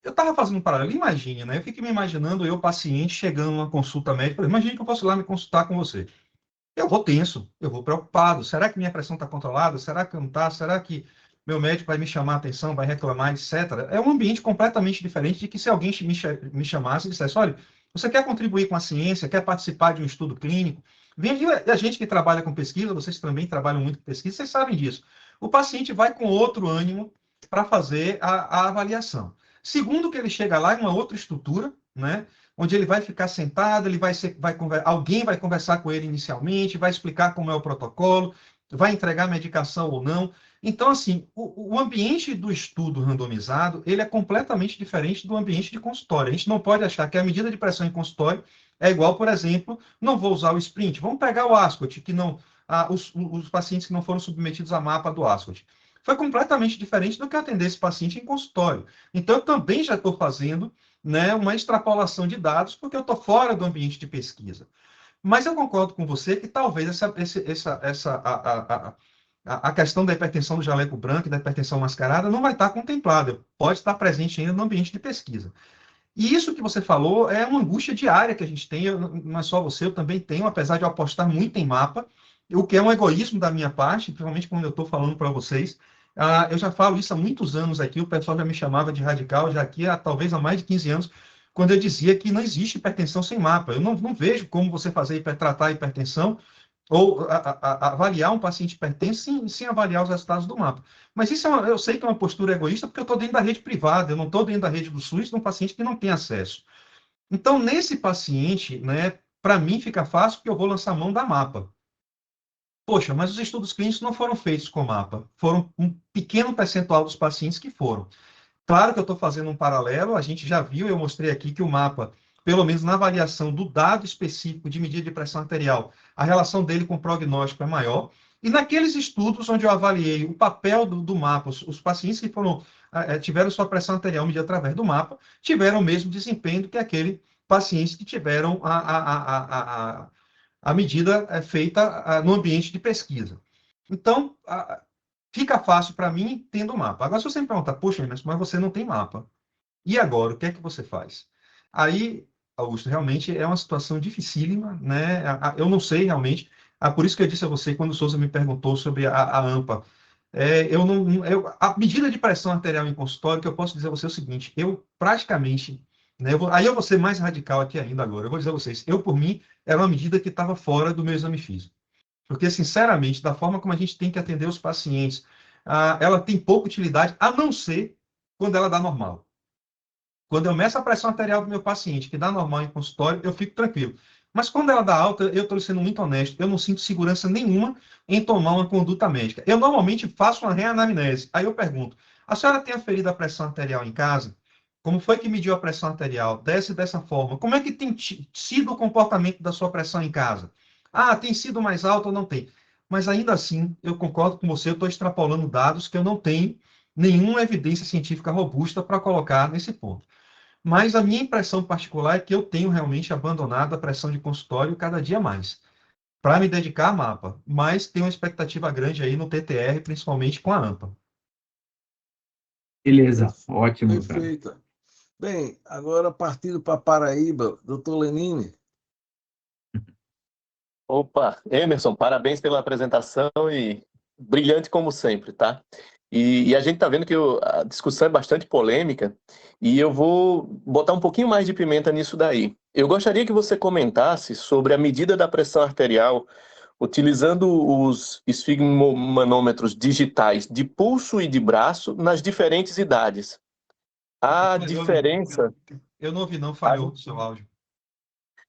Speaker 2: Eu estava fazendo um paralelo, imagine, né? Eu fico me imaginando eu, paciente, chegando numa consulta médica. Imagine que eu posso ir lá me consultar com você. Eu vou tenso, eu vou preocupado. Será que minha pressão está controlada? Será que não está? Será que meu médico vai me chamar a atenção, vai reclamar, etc. É um ambiente completamente diferente de que se alguém me chamasse e dissesse: olha, você quer contribuir com a ciência, quer participar de um estudo clínico? Vem a gente que trabalha com pesquisa, vocês também trabalham muito com pesquisa, vocês sabem disso. O paciente vai com outro ânimo para fazer a avaliação. Segundo, que ele chega lá em uma outra estrutura, né? onde ele vai ficar sentado, alguém vai conversar com ele inicialmente, vai explicar como é o protocolo, vai entregar medicação ou não. Então, assim, o ambiente do estudo randomizado, ele é completamente diferente do ambiente de consultório. A gente não pode achar que a medida de pressão em consultório é igual, por exemplo, não vou usar o Sprint, vamos pegar o Ascot, que não, os pacientes que não foram submetidos a mapa do Ascot. Foi completamente diferente do que atender esse paciente em consultório. Então, eu também já estou fazendo, né, uma extrapolação de dados, porque eu estou fora do ambiente de pesquisa. Mas eu concordo com você que talvez a questão da hipertensão do jaleco branco e da hipertensão mascarada não vai estar contemplada, pode estar presente ainda no ambiente de pesquisa. E isso que você falou é uma angústia diária que a gente tem, não é só você, eu também tenho, apesar de eu apostar muito em mapa, o que é um egoísmo da minha parte, principalmente quando eu estou falando para vocês. Eu já falo isso há muitos anos aqui, o pessoal já me chamava de radical, já aqui talvez há mais de 15 anos, quando eu dizia que não existe hipertensão sem mapa. Eu não vejo como você tratar a hipertensão ou avaliar um paciente hipertenso sem avaliar os resultados do mapa. Mas isso eu sei que é uma postura egoísta, porque eu estou dentro da rede privada, eu não estou dentro da rede do SUS de um paciente que não tem acesso. Então, nesse paciente, né, para mim fica fácil, porque eu vou lançar mão da mapa. Poxa, mas os estudos clínicos não foram feitos com mapa. Foram um pequeno percentual dos pacientes que foram. Claro que eu estou fazendo um paralelo, a gente já viu, eu mostrei aqui que o mapa, pelo menos na avaliação do dado específico de medida de pressão arterial, a relação dele com o prognóstico é maior. E naqueles estudos onde eu avaliei o papel do mapa, os pacientes que tiveram sua pressão arterial medida através do mapa, tiveram o mesmo desempenho que aquele pacientes que tiveram a medida feita no ambiente de pesquisa. Então, fica fácil para mim tendo o mapa. Agora, se você me perguntar, poxa, mas você não tem mapa. E agora, o que é que você faz? Aí, Augusto, realmente é uma situação dificílima, né? Eu não sei realmente. Por isso que eu disse a você, quando o Souza me perguntou sobre a AMPA, a medida de pressão arterial em consultório, que eu posso dizer a você é o seguinte, eu praticamente, né, aí eu vou ser mais radical aqui ainda agora, eu vou dizer a vocês, por mim, era uma medida que estava fora do meu exame físico. Porque, sinceramente, da forma como a gente tem que atender os pacientes, ela tem pouca utilidade, a não ser quando ela dá normal. Quando eu meço a pressão arterial do meu paciente, que dá normal em consultório, eu fico tranquilo. Mas quando ela dá alta, eu estou sendo muito honesto, eu não sinto segurança nenhuma em tomar uma conduta médica. Eu normalmente faço uma reanamnese. Aí eu pergunto, a senhora tem aferido a pressão arterial em casa? Como foi que mediu a pressão arterial? Desce dessa forma. Como é que tem sido o comportamento da sua pressão em casa? Tem sido mais alta ou não tem? Mas ainda assim, eu concordo com você, eu estou extrapolando dados que eu não tenho nenhuma evidência científica robusta para colocar nesse ponto. Mas a minha impressão particular é que eu tenho realmente abandonado a pressão de consultório cada dia mais, para me dedicar a mapa. Mas tenho uma expectativa grande aí no TTR, principalmente com a AMPA.
Speaker 5: Beleza, ótimo, cara.
Speaker 1: Perfeito. Bem, agora partindo para Paraíba, doutor Lenine.
Speaker 7: Opa, Emerson, parabéns pela apresentação e brilhante como sempre, tá? E a gente tá vendo que a discussão é bastante polêmica e eu vou botar um pouquinho mais de pimenta nisso daí. Eu gostaria que você comentasse sobre a medida da pressão arterial utilizando os esfigmomanômetros digitais de pulso e de braço nas diferentes idades. A diferença...
Speaker 2: Eu não ouvi, não, falhou o seu áudio.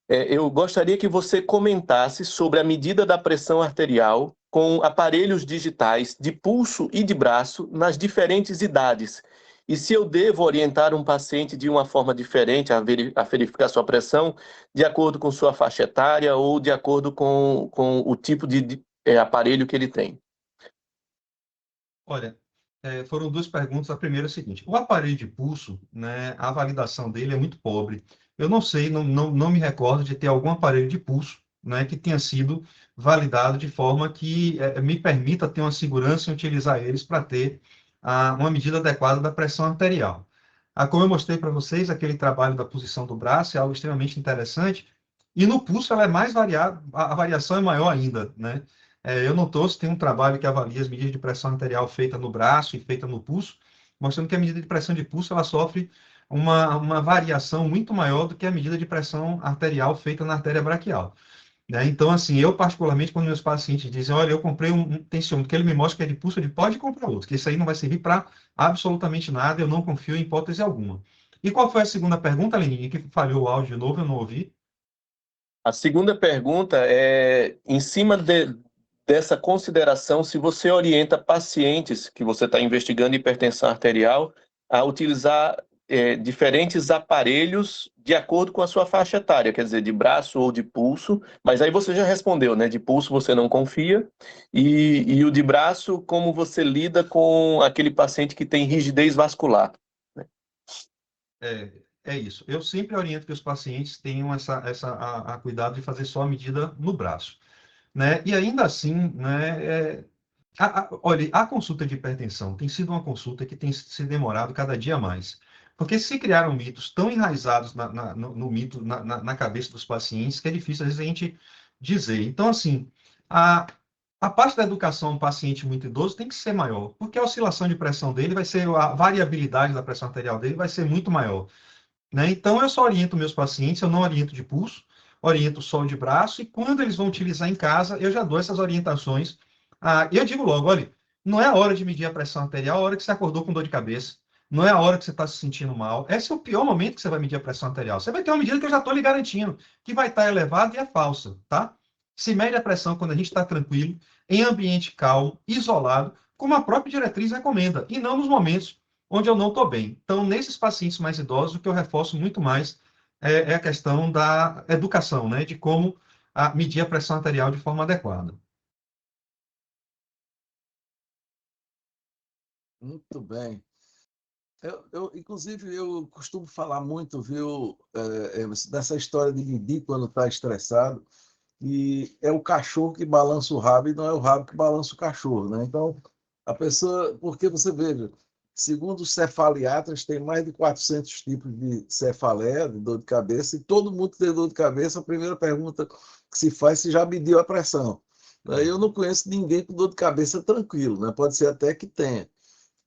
Speaker 7: Eu gostaria que você comentasse sobre a medida da pressão arterial com aparelhos digitais de pulso e de braço nas diferentes idades. E se eu devo orientar um paciente de uma forma diferente a verificar sua pressão, de acordo com sua faixa etária ou de acordo com o tipo de aparelho que ele tem?
Speaker 2: Olha, foram duas perguntas. A primeira é a seguinte: o aparelho de pulso, né, a validação dele é muito pobre. Eu não sei, não me recordo de ter algum aparelho de pulso, né, que tenha sido validado de forma que me permita ter uma segurança em utilizar eles para ter uma medida adequada da pressão arterial. Como eu mostrei para vocês, aquele trabalho da posição do braço é algo extremamente interessante, e no pulso ela é mais variada, a variação é maior ainda, né? Eu não trouxe, tem um trabalho que avalia as medidas de pressão arterial feita no braço e feita no pulso, mostrando que a medida de pressão de pulso ela sofre uma variação muito maior do que a medida de pressão arterial feita na artéria braquial. Né? Então, assim, eu particularmente, quando meus pacientes dizem, olha, eu comprei um tensiômetro, que ele me mostra que é de pulso, ele pode comprar outro, que isso aí não vai servir para absolutamente nada, eu não confio em hipótese alguma. E qual foi a segunda pergunta, Leninha, que falhou o áudio de novo, eu não ouvi?
Speaker 7: A segunda pergunta é, em cima dessa consideração, se você orienta pacientes que você está investigando hipertensão arterial a utilizar diferentes aparelhos de acordo com a sua faixa etária, quer dizer, de braço ou de pulso, mas aí você já respondeu, né? De pulso você não confia, e o de braço, como você lida com aquele paciente que tem rigidez vascular?
Speaker 2: É isso. Eu sempre oriento que os pacientes tenham a cuidado de fazer só a medida no braço, né? E ainda assim, né, olha, a consulta de hipertensão tem sido uma consulta que tem se demorado cada dia mais. Porque se criaram mitos tão enraizados no mito, na cabeça dos pacientes, que é difícil, às vezes, a gente dizer. Então, assim, a parte da educação ao paciente muito idoso tem que ser maior, porque a oscilação de pressão dele vai ser, a variabilidade da pressão arterial dele vai ser muito maior, né? Então, eu só oriento meus pacientes, eu não oriento de pulso, oriento só de braço, e quando eles vão utilizar em casa, eu já dou essas orientações. E eu digo logo, olha, não é a hora de medir a pressão arterial, é a hora que você acordou com dor de cabeça, não é a hora que você está se sentindo mal, esse é o pior momento que você vai medir a pressão arterial. Você vai ter uma medida que eu já estou lhe garantindo, que vai estar elevada e é falsa, tá? Se mede a pressão quando a gente está tranquilo, em ambiente calmo, isolado, como a própria diretriz recomenda, e não nos momentos onde eu não estou bem. Então, nesses pacientes mais idosos, o que eu reforço muito mais é a questão da educação, né? De como medir a pressão arterial de forma adequada.
Speaker 1: Muito bem. Inclusive, eu costumo falar muito, viu, dessa história de medir quando está estressado, e é o cachorro que balança o rabo e não é o rabo que balança o cachorro, né? Então, a pessoa, porque você veja, segundo os cefaliatras, tem mais de 400 tipos de cefaleia, de dor de cabeça, e todo mundo que tem dor de cabeça, a primeira pergunta que se faz é se já mediu a pressão. Eu não conheço ninguém com dor de cabeça tranquilo, né? Pode ser até que tenha.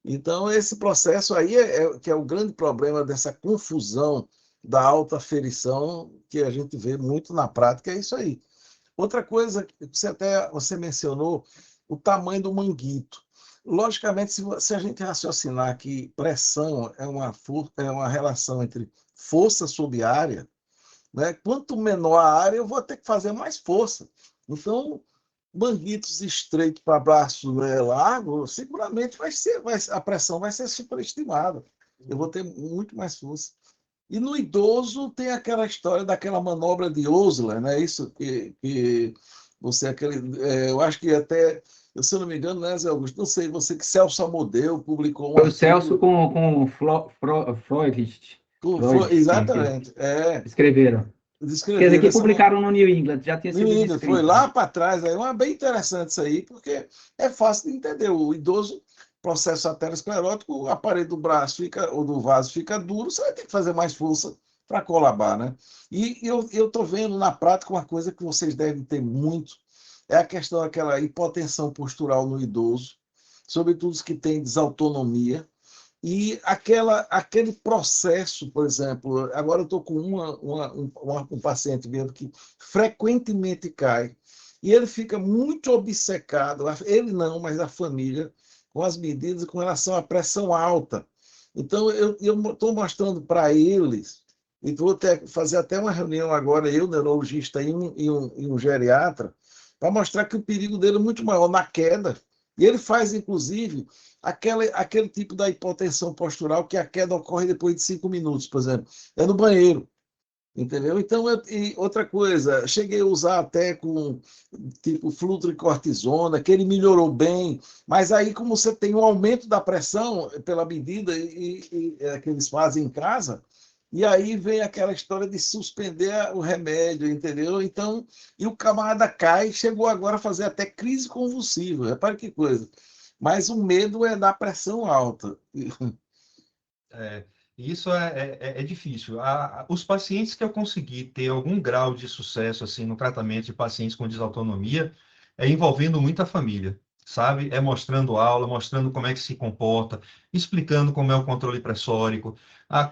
Speaker 1: Então, esse processo aí que é o grande problema dessa confusão da alta ferição que a gente vê muito na prática, é isso aí. Outra coisa que você mencionou, o tamanho do manguito. Logicamente, se a gente raciocinar que pressão é uma relação entre força sobre área, né? Quanto menor a área, eu vou ter que fazer mais força. Então, manguitos estreitos para braço, né, largo, seguramente a pressão vai ser superestimada. Eu vou ter muito mais força. E no idoso tem aquela história daquela manobra de Osler, né? Isso que você eu acho que até, se eu não me engano, né, Zé Augusto? Não sei, você que Celso Amodeu publicou um
Speaker 5: Foi o Celso
Speaker 1: artigo
Speaker 5: com Freud,
Speaker 1: exatamente,
Speaker 5: escreveram. Quer dizer,
Speaker 1: descreveram
Speaker 5: que
Speaker 1: essa
Speaker 5: publicaram no New England, já tinha sido
Speaker 1: Menina, foi
Speaker 5: descrito.
Speaker 1: lá para trás, aí é bem interessante isso aí, porque é fácil de entender. O idoso, processo aterosclerótico, o aparelho do braço fica, ou do vaso fica duro, você vai ter que fazer mais força para colabar, né? E eu estou vendo na prática uma coisa que vocês devem ter muito, é a questão daquela hipotensão postural no idoso, sobretudo os que têm desautonomia, e aquele processo, por exemplo, agora eu estou com um paciente mesmo que frequentemente cai, e ele fica muito obcecado, ele não, mas a família, com as medidas com relação à pressão alta. Então, eu estou mostrando para eles, e vou fazer até uma reunião agora, eu, neurologista e um geriatra, para mostrar que o perigo dele é muito maior na queda. E ele faz, inclusive, aquele tipo da hipotensão postural que a queda ocorre depois de 5 minutos, por exemplo. É no banheiro, entendeu? Então, e outra coisa, cheguei a usar até com tipo flutrocortisona, que ele melhorou bem, mas aí como você tem um aumento da pressão pela medida que eles fazem em casa, e aí vem aquela história de suspender o remédio, entendeu? Então, e o camarada cai, chegou agora a fazer até crise convulsiva. Repare que coisa. Mas o medo é da pressão alta.
Speaker 2: Isso é difícil. Os pacientes que eu consegui ter algum grau de sucesso assim no tratamento de pacientes com desautonomia é envolvendo muita família, sabe? É mostrando aula, mostrando como é que se comporta, explicando como é o controle pressórico,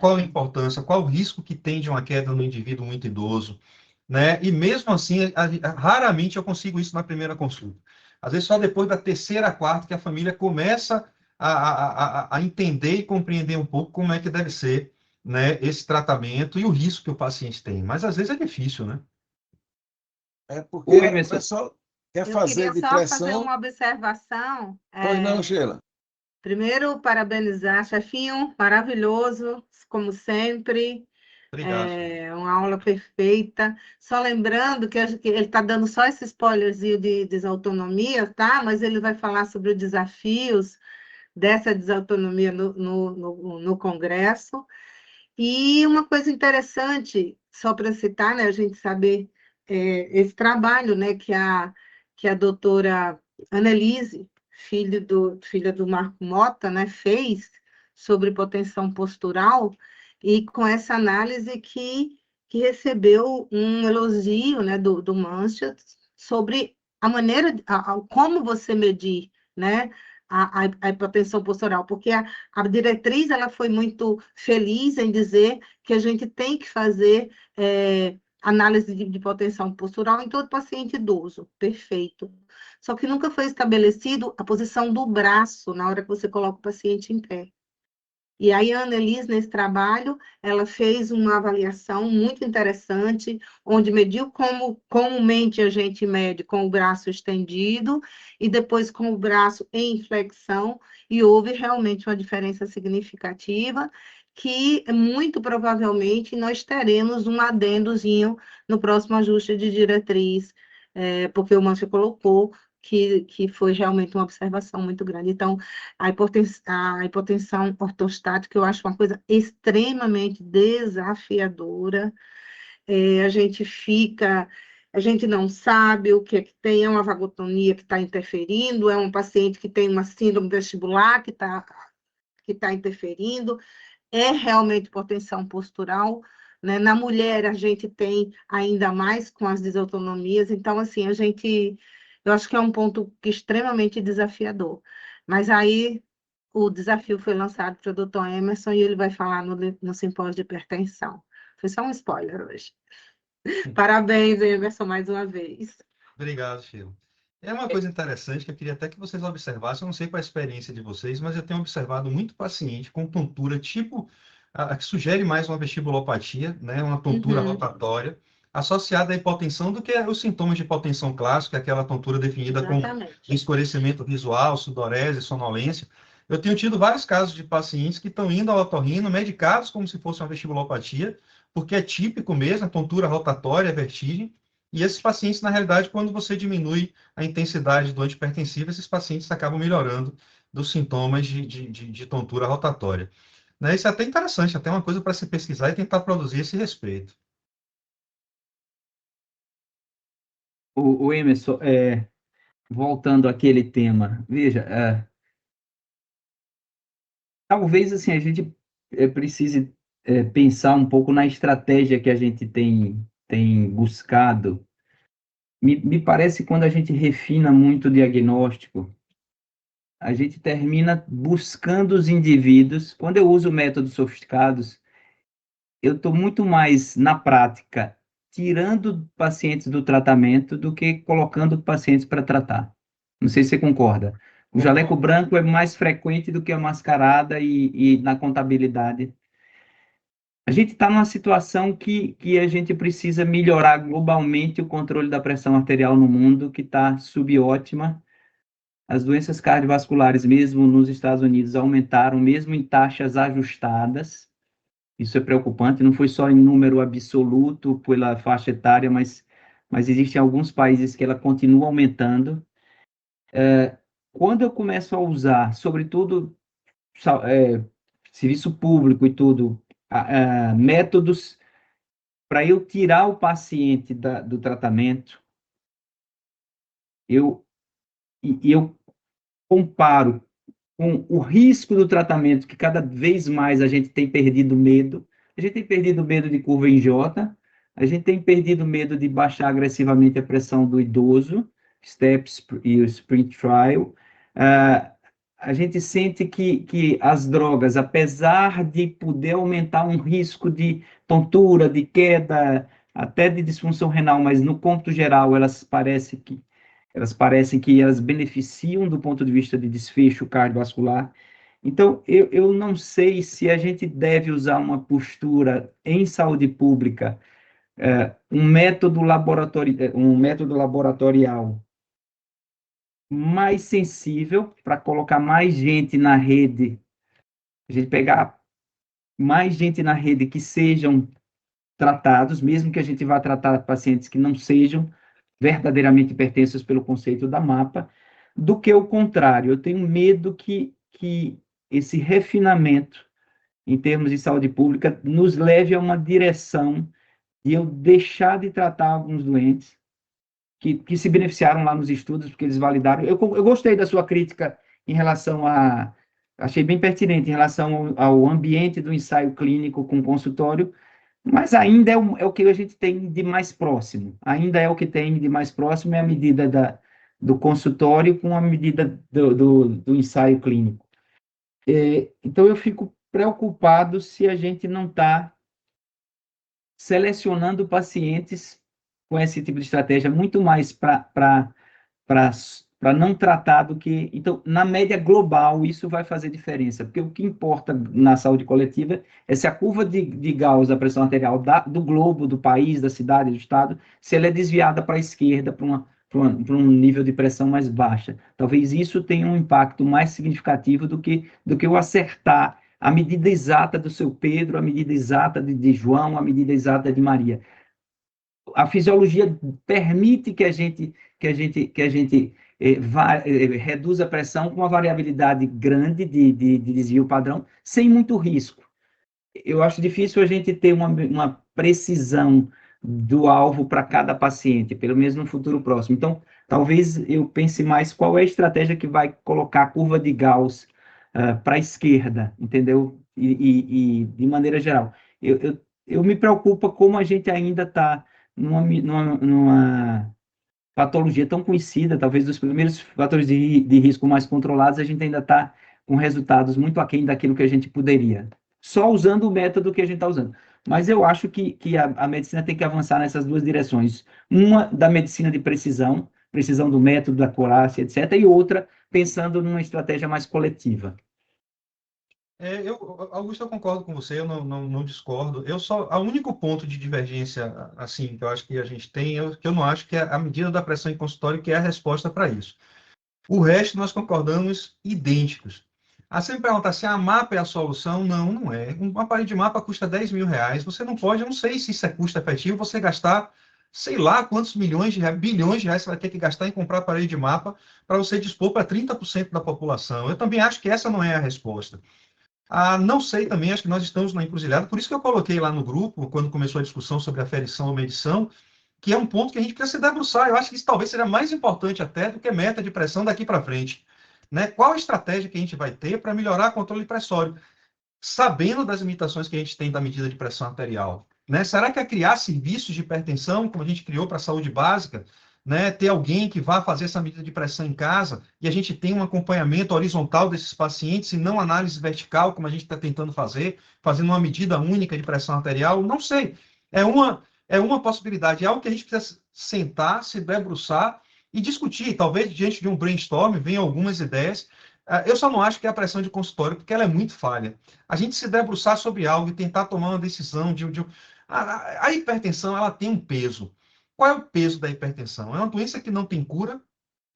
Speaker 2: qual a importância, qual o risco que tem de uma queda no indivíduo muito idoso, né? E mesmo assim, raramente eu consigo isso na primeira consulta. Às vezes só depois da terceira, quarta que a família começa a entender e compreender um pouco como é que deve ser né, esse tratamento e o risco que o paciente tem. Mas às vezes é difícil, né?
Speaker 1: É
Speaker 5: O
Speaker 1: porque o
Speaker 5: Emerson,
Speaker 1: pessoal quer
Speaker 8: Eu
Speaker 1: fazer
Speaker 8: queria só fazer
Speaker 1: depressão.
Speaker 8: uma observação.
Speaker 1: Pois não, Sheila.
Speaker 8: Primeiro, parabenizar, chefinho, maravilhoso, como sempre.
Speaker 2: Obrigado, senhor.
Speaker 8: É uma aula perfeita. Só lembrando que ele está dando só esse spoilerzinho de desautonomia, tá? Mas ele vai falar sobre os desafios dessa desautonomia no Congresso. E uma coisa interessante, só para citar, né, a gente saber esse trabalho, né, que a doutora Annelise, filha do Marco Mota, né, fez sobre hipotensão postural, e com essa análise que recebeu um elogio, né, do Manchester sobre a maneira, como você medir, né, a hipotensão postural, porque a diretriz ela foi muito feliz em dizer que a gente tem que fazer análise de hipotensão postural em todo paciente idoso, perfeito. Só que nunca foi estabelecido a posição do braço na hora que você coloca o paciente em pé. E aí a Annelise, nesse trabalho, ela fez uma avaliação muito interessante, onde mediu como comumente a gente mede com o braço estendido e depois com o braço em flexão, e houve realmente uma diferença significativa, que muito provavelmente nós teremos um adendozinho no próximo ajuste de diretriz, porque o Mancha colocou que foi realmente uma observação muito grande. Então, a hipotensão ortostática eu acho uma coisa extremamente desafiadora. A gente não sabe o que é que tem, é uma vagotonia que está interferindo, é um paciente que tem uma síndrome vestibular que tá interferindo, é realmente hipotensão postural, né? Na mulher, a gente tem ainda mais com as desautonomias, então, assim, eu acho que é um ponto extremamente desafiador. Mas aí, o desafio foi lançado para o doutor Emerson e ele vai falar no simpósio de hipertensão. Foi só um spoiler hoje. Parabéns, Emerson, mais uma vez.
Speaker 2: Obrigado, Sheila. É uma coisa interessante que eu queria até que vocês observassem, eu não sei qual é a experiência de vocês, mas eu tenho observado muito paciente com tontura tipo, a que sugere mais uma vestibulopatia, né, uma tontura rotatória, associada à hipotensão do que os sintomas de hipotensão clássica, aquela tontura definida como
Speaker 8: Exatamente.
Speaker 2: escurecimento visual, sudorese, sonolência. Eu tenho tido vários casos de pacientes que estão indo ao otorrino medicados como se fosse uma vestibulopatia, porque é típico mesmo, a tontura rotatória, a vertigem. E esses pacientes, na realidade, quando você diminui a intensidade do antihipertensivo, esses pacientes acabam melhorando dos sintomas de tontura rotatória. Né? Isso é até interessante, até uma coisa para se pesquisar e tentar produzir esse respeito.
Speaker 5: o Emerson, voltando àquele tema, veja, talvez assim a gente precise pensar um pouco na estratégia que a gente tem buscado. Me parece que quando a gente refina muito o diagnóstico, a gente termina buscando os indivíduos. Quando eu uso métodos sofisticados, eu estou muito mais na prática tirando pacientes do tratamento do que colocando pacientes para tratar. Não sei se você concorda. O jaleco branco é mais frequente do que a mascarada e na contabilidade. A gente está numa situação que a gente precisa melhorar globalmente o controle da pressão arterial no mundo, que está subótima. As doenças cardiovasculares, mesmo nos Estados Unidos, aumentaram, mesmo em taxas ajustadas. Isso é preocupante, não foi só em número absoluto pela faixa etária, mas existem alguns países que ela continua aumentando. Quando eu começo a usar, sobretudo, serviço público e tudo, métodos para eu tirar o paciente do tratamento, eu comparo com o risco do tratamento, que cada vez mais a gente tem perdido medo. A gente tem perdido medo de curva em J, a gente tem perdido medo de baixar agressivamente a pressão do idoso, STEPS e o Sprint Trial. A gente sente que as drogas, apesar de poder aumentar um risco de tontura, de queda, até de disfunção renal, mas no cômputo geral elas parecem que elas beneficiam do ponto de vista de desfecho cardiovascular. Então, eu não sei se a gente deve usar uma postura em saúde pública, um método laboratorial mais sensível para colocar mais gente na rede, a gente pegar mais gente na rede que sejam tratados, mesmo que a gente vá tratar pacientes que não sejam verdadeiramente hipertensos pelo conceito da MAPA, do que o contrário. Eu tenho medo que esse refinamento em termos de saúde pública nos leve a uma direção de eu deixar de tratar alguns doentes que se beneficiaram lá nos estudos, porque eles validaram. Eu gostei da sua crítica em relação a... Achei bem pertinente em relação ao ambiente do ensaio clínico com consultório, mas ainda é o que a gente tem de mais próximo. Ainda é o que tem de mais próximo, é a medida do consultório com a medida do ensaio clínico. Então, eu fico preocupado se a gente não está selecionando pacientes com esse tipo de estratégia muito mais para não tratar do que... Então, na média global, isso vai fazer diferença, porque o que importa na saúde coletiva é se a curva de Gauss da pressão arterial do globo, do país, da cidade, do estado, se ela é desviada para a esquerda, para um nível de pressão mais baixa. Talvez isso tenha um impacto mais significativo do que eu acertar a medida exata do seu Pedro, a medida exata de João, a medida exata de Maria. A fisiologia permite que a gente reduz a pressão com uma variabilidade grande de desvio padrão, sem muito risco. Eu acho difícil a gente ter uma precisão do alvo para cada paciente, pelo menos no futuro próximo. Então, talvez eu pense mais qual é a estratégia que vai colocar a curva de Gauss para a esquerda, entendeu? E de maneira geral. Eu me preocupo como a gente ainda está numa patologia tão conhecida, talvez dos primeiros fatores de risco mais controlados, a gente ainda está com resultados muito aquém daquilo que a gente poderia, só usando o método que a gente está usando. Mas eu acho que a medicina tem que avançar nessas duas direções. Uma da medicina de precisão do método, da acurácia, etc., e outra pensando numa estratégia mais coletiva.
Speaker 2: Augusto, eu concordo com você, eu não discordo. O único ponto de divergência, assim, que eu acho que a gente tem, que eu não acho que é a medida da pressão em consultório que é a resposta para isso. O resto nós concordamos idênticos. Você me perguntar se a MAPA é a solução, não é. Um aparelho de MAPA custa R$10.000. Você não pode, eu não sei se isso é custo efetivo, você gastar, sei lá quantos bilhões de reais você vai ter que gastar em comprar aparelho de MAPA para você dispor para 30% da população. Eu também acho que essa não é a resposta. Não sei também, acho que nós estamos na encruzilhada, por isso que eu coloquei lá no grupo, quando começou a discussão sobre aferição ou medição, que é um ponto que a gente precisa se debruçar. Eu acho que isso talvez seja mais importante até do que meta de pressão daqui para frente. Né? Qual a estratégia que a gente vai ter para melhorar o controle pressório? Sabendo das limitações que a gente tem da medida de pressão arterial. Né? Será que é criar serviços de hipertensão, como a gente criou para a saúde básica, né? Ter alguém que vá fazer essa medida de pressão em casa e a gente tem um acompanhamento horizontal desses pacientes e não análise vertical, como a gente está tentando fazer, fazendo uma medida única de pressão arterial? Não sei. É uma possibilidade, é algo que a gente precisa sentar, se debruçar e discutir. Talvez, diante de um brainstorm, venham algumas ideias. Eu só não acho que é a pressão de consultório, porque ela é muito falha. A gente se debruçar sobre algo e tentar tomar uma decisão a hipertensão, ela tem um peso. Qual é o peso da hipertensão? É uma doença que não tem cura,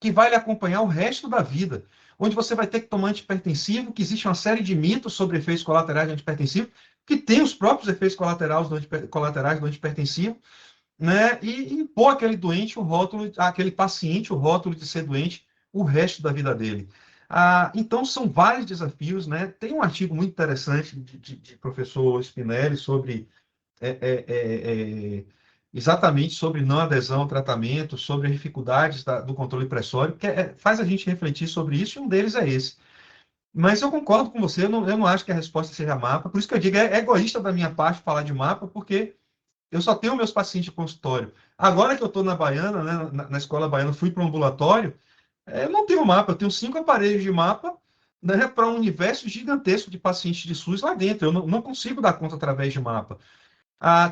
Speaker 2: que vai lhe acompanhar o resto da vida, onde você vai ter que tomar antihipertensivo, que existe uma série de mitos sobre efeitos colaterais do antihipertensivo, que tem os próprios efeitos colaterais do antihipertensivo, né? E impor àquele paciente o rótulo de ser doente o resto da vida dele. Então, são vários desafios, né? Tem um artigo muito interessante de professor Spinelli sobre exatamente sobre não adesão ao tratamento, sobre as dificuldades do controle pressório, que faz a gente refletir sobre isso, e um deles é esse. Mas eu concordo com você, eu não acho que a resposta seja MAPA, por isso que eu digo, é egoísta da minha parte falar de MAPA, porque eu só tenho meus pacientes de consultório. Agora que eu estou na Baiana, né, na escola baiana, fui para o ambulatório, eu não tenho MAPA, eu tenho 5 aparelhos de MAPA, né, para um universo gigantesco de pacientes de SUS lá dentro. Eu não consigo dar conta através de MAPA.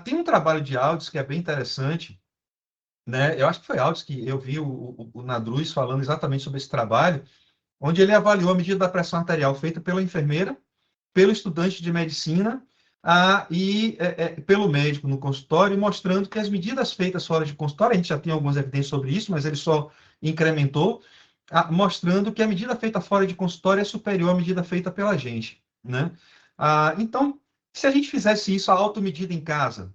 Speaker 2: Tem um trabalho de áudios que é bem interessante, né? Eu acho que foi áudios que eu vi o Nadruz falando exatamente sobre esse trabalho, onde ele avaliou a medida da pressão arterial feita pela enfermeira, pelo estudante de medicina pelo médico no consultório, mostrando que as medidas feitas fora de consultório, a gente já tem algumas evidências sobre isso, mas ele só incrementou, mostrando que a medida feita fora de consultório é superior à medida feita pela gente, né? Então, se a gente fizesse isso, a automedida em casa,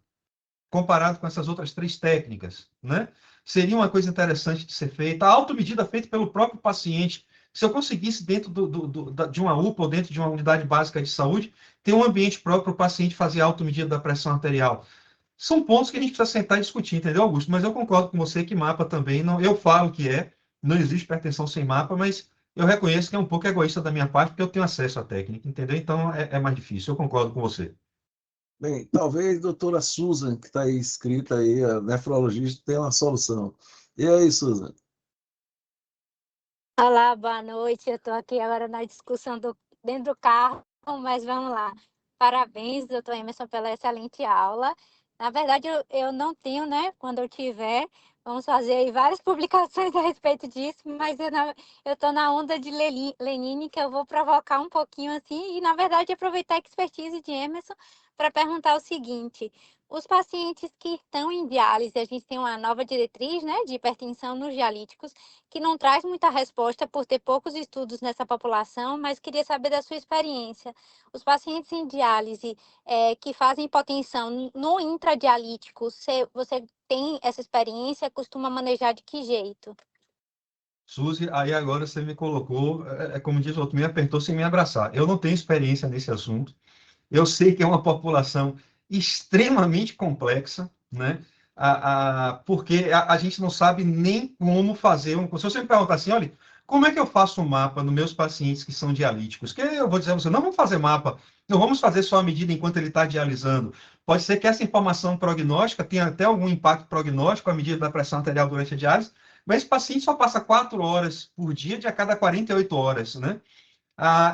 Speaker 2: comparado com essas outras 3 técnicas, né? Seria uma coisa interessante de ser feita. A automedida feita pelo próprio paciente. Se eu conseguisse, dentro de uma UPA ou dentro de uma unidade básica de saúde, ter um ambiente próprio para o paciente fazer a automedida da pressão arterial. São pontos que a gente precisa sentar e discutir, entendeu, Augusto? Mas eu concordo com você que mapa também, não, eu falo que não existe hipertensão sem mapa, mas eu reconheço que é um pouco egoísta da minha parte, porque eu tenho acesso à técnica, entendeu? Então é mais difícil, eu concordo com você.
Speaker 1: Bem, talvez a doutora Susan, que está aí escrita aí, a nefrologista, tenha uma solução. E aí, Susan?
Speaker 9: Olá, boa noite. Eu estou aqui agora na discussão dentro do carro, mas vamos lá. Parabéns, doutor Emerson, pela excelente aula. Na verdade, eu não tenho, né? Quando eu tiver, vamos fazer aí várias publicações a respeito disso, mas eu estou na onda de Lenine, que eu vou provocar um pouquinho assim, e na verdade aproveitar a expertise de Emerson para perguntar o seguinte: os pacientes que estão em diálise, a gente tem uma nova diretriz, né, de hipertensão nos dialíticos, que não traz muita resposta por ter poucos estudos nessa população, mas queria saber da sua experiência. Os pacientes em diálise que fazem hipotensão no intradialítico, você tem essa experiência, costuma manejar de que jeito?
Speaker 2: Suzy, aí agora você me colocou, como diz o outro, me apertou sem me abraçar. Eu não tenho experiência nesse assunto. Eu sei que é uma população extremamente complexa, né? Porque a gente não sabe nem como fazer. Se você me perguntar assim, olha, como é que eu faço um mapa nos meus pacientes que são dialíticos? Que eu vou dizer a você, não vamos fazer mapa, não vamos fazer só a medida enquanto ele está dialisando. Pode ser que essa informação prognóstica tenha até algum impacto prognóstico à medida da pressão arterial durante a diálise, mas esse paciente só passa 4 horas por dia de a cada 48 horas, né?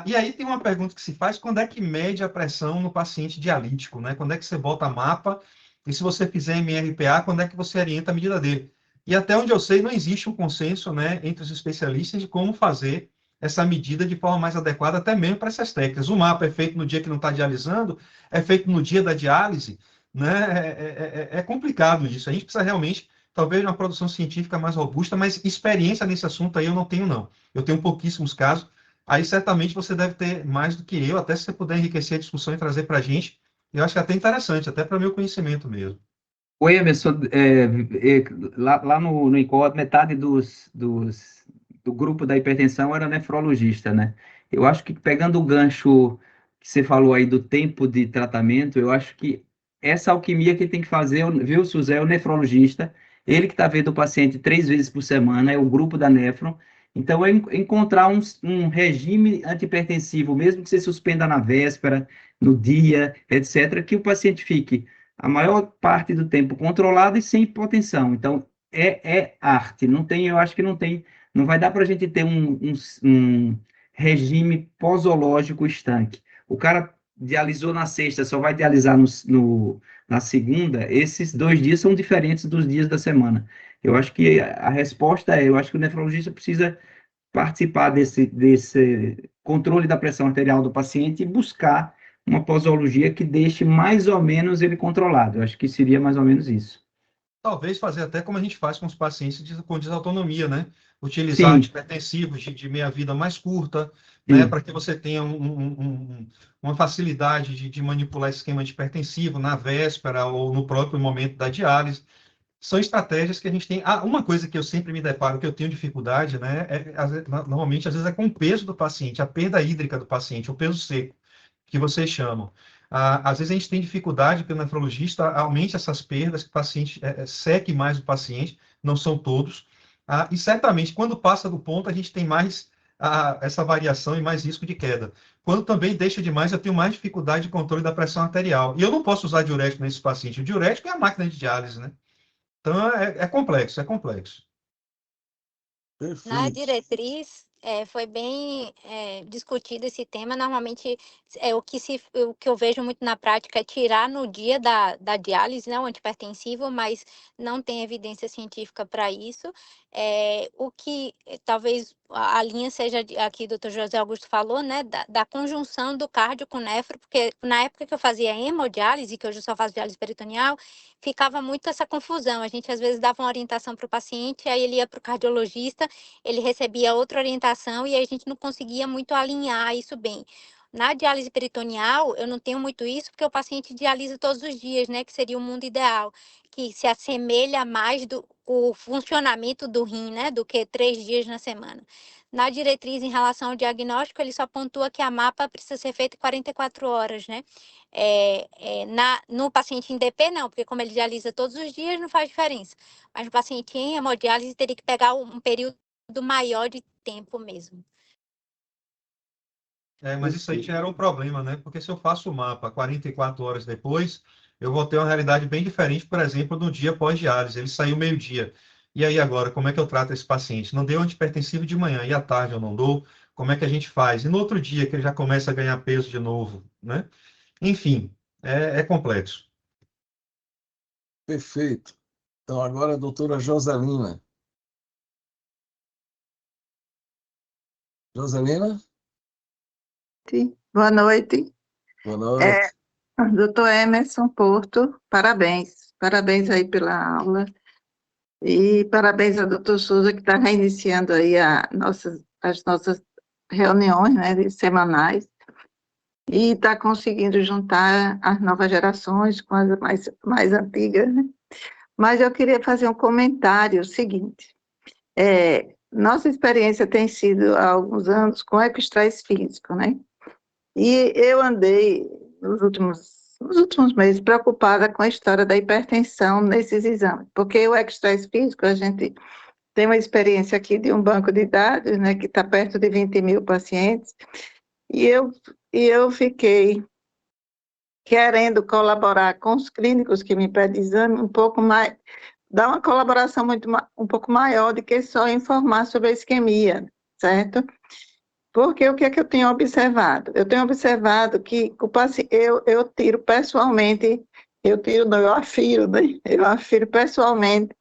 Speaker 2: E aí tem uma pergunta que se faz: quando é que mede a pressão no paciente dialítico, né? Quando é que você bota mapa? E se você fizer MRPA, quando é que você orienta a medida dele? E até onde eu sei, não existe um consenso, né, entre os especialistas de como fazer essa medida de forma mais adequada, até mesmo para essas técnicas. O mapa é feito no dia que não está dialisando, é feito no dia da diálise, né? É complicado isso. A gente precisa realmente, talvez, de uma produção científica mais robusta, mas experiência nesse assunto aí eu não tenho, não. Eu tenho pouquíssimos casos. Aí certamente você deve ter mais do que eu, até se você puder enriquecer a discussão e trazer para a gente. Eu acho que é até interessante, até para o meu conhecimento mesmo.
Speaker 5: Oi, Emerson, lá no INCOD, metade do grupo da hipertensão era nefrologista, né? Eu acho que, pegando o gancho que você falou aí do tempo de tratamento, eu acho que essa alquimia que tem que fazer, viu, Suzé, é o nefrologista, ele que está vendo o paciente 3 vezes por semana, é o grupo da nefro. Então, é encontrar um regime antihipertensivo, mesmo que você suspenda na véspera, no dia, etc., que o paciente fique a maior parte do tempo controlado e sem hipotensão. Então, é arte. Não tem, eu acho que não tem, não vai dar para a gente ter um regime posológico estanque. O cara dialisou na sexta, só vai dialisar na segunda, esses 2 dias são diferentes dos dias da semana. Eu acho que a resposta eu acho que o nefrologista precisa participar desse controle da pressão arterial do paciente e buscar uma posologia que deixe mais ou menos ele controlado. Eu acho que seria mais ou menos isso.
Speaker 2: Talvez fazer até como a gente faz com os pacientes com desautonomia, né? Utilizar
Speaker 5: Sim,
Speaker 2: antihipertensivos de meia-vida mais curta, né?
Speaker 5: sim.
Speaker 2: Para que você tenha uma facilidade de manipular esse esquema antihipertensivo na véspera ou no próprio momento da diálise. São estratégias que a gente tem. Uma coisa que eu sempre me deparo, que eu tenho dificuldade, né? Normalmente, às vezes, é com o peso do paciente, a perda hídrica do paciente, o peso seco, que vocês chamam. Às vezes a gente tem dificuldade que o nefrologista aumente essas perdas, que o paciente seque mais o paciente, não são todos. E certamente, quando passa do ponto, a gente tem mais essa variação e mais risco de queda. Quando também deixa demais, eu tenho mais dificuldade de controle da pressão arterial. E eu não posso usar diurético nesse paciente. O diurético é a máquina de diálise, né? Então, é complexo, é complexo.
Speaker 9: Na
Speaker 1: Perfeito.
Speaker 9: diretriz, foi bem discutido esse tema. Normalmente, o que eu vejo muito na prática é tirar no dia da diálise, né, o antihipertensivo, mas não tem evidência científica para isso. O que talvez a linha seja aqui, o doutor José Augusto falou, né, da conjunção do cardio com nefro, porque na época que eu fazia hemodiálise, que hoje eu só faço diálise peritoneal, ficava muito essa confusão. A gente às vezes dava uma orientação para o paciente, aí ele ia para o cardiologista, ele recebia outra orientação e aí a gente não conseguia muito alinhar isso bem. Na diálise peritoneal, eu não tenho muito isso, porque o paciente dialisa todos os dias, né, que seria o mundo ideal, que se assemelha mais o funcionamento do rim, né, do que 3 dias na semana. Na diretriz em relação ao diagnóstico, ele só pontua que a mapa precisa ser feita em 44 horas, né? No paciente em DP, não, porque como ele dialisa todos os dias, não faz diferença. Mas no paciente em hemodiálise, teria que pegar um período maior de tempo mesmo.
Speaker 2: Mas isso aí já era um problema, né? Porque se eu faço o mapa 44 horas depois, eu vou ter uma realidade bem diferente, por exemplo, no dia pós-diálise. Ele saiu meio-dia. E aí agora, como é que eu trato esse paciente? Não deu antipertensivo de manhã e à tarde eu não dou? Como é que a gente faz? E no outro dia que ele já começa a ganhar peso de novo, né? Enfim, é complexo.
Speaker 1: Perfeito. Então, agora a doutora Joselina. Joselina,
Speaker 10: Sim. Boa noite.
Speaker 1: boa noite.
Speaker 10: Doutor Emerson Porto, parabéns. Parabéns aí pela aula. E parabéns ao doutor Souza, que está reiniciando aí as nossas reuniões, né, semanais, e está conseguindo juntar as novas gerações com as mais antigas, né? Mas eu queria fazer um comentário seguinte. Nossa experiência tem sido há alguns anos com ecoestresse físico, né? E eu andei nos últimos meses preocupada com a história da hipertensão nesses exames, porque o estresse físico, a gente tem uma experiência aqui de um banco de dados, né, que está perto de 20 mil pacientes, e eu fiquei querendo colaborar com os clínicos que me pedem exame um pouco mais, dar uma colaboração um pouco maior do que só informar sobre a isquemia, certo? Porque o que é que eu tenho observado? Eu tenho observado que eu tiro pessoalmente, eu afiro, né? Eu afiro pessoalmente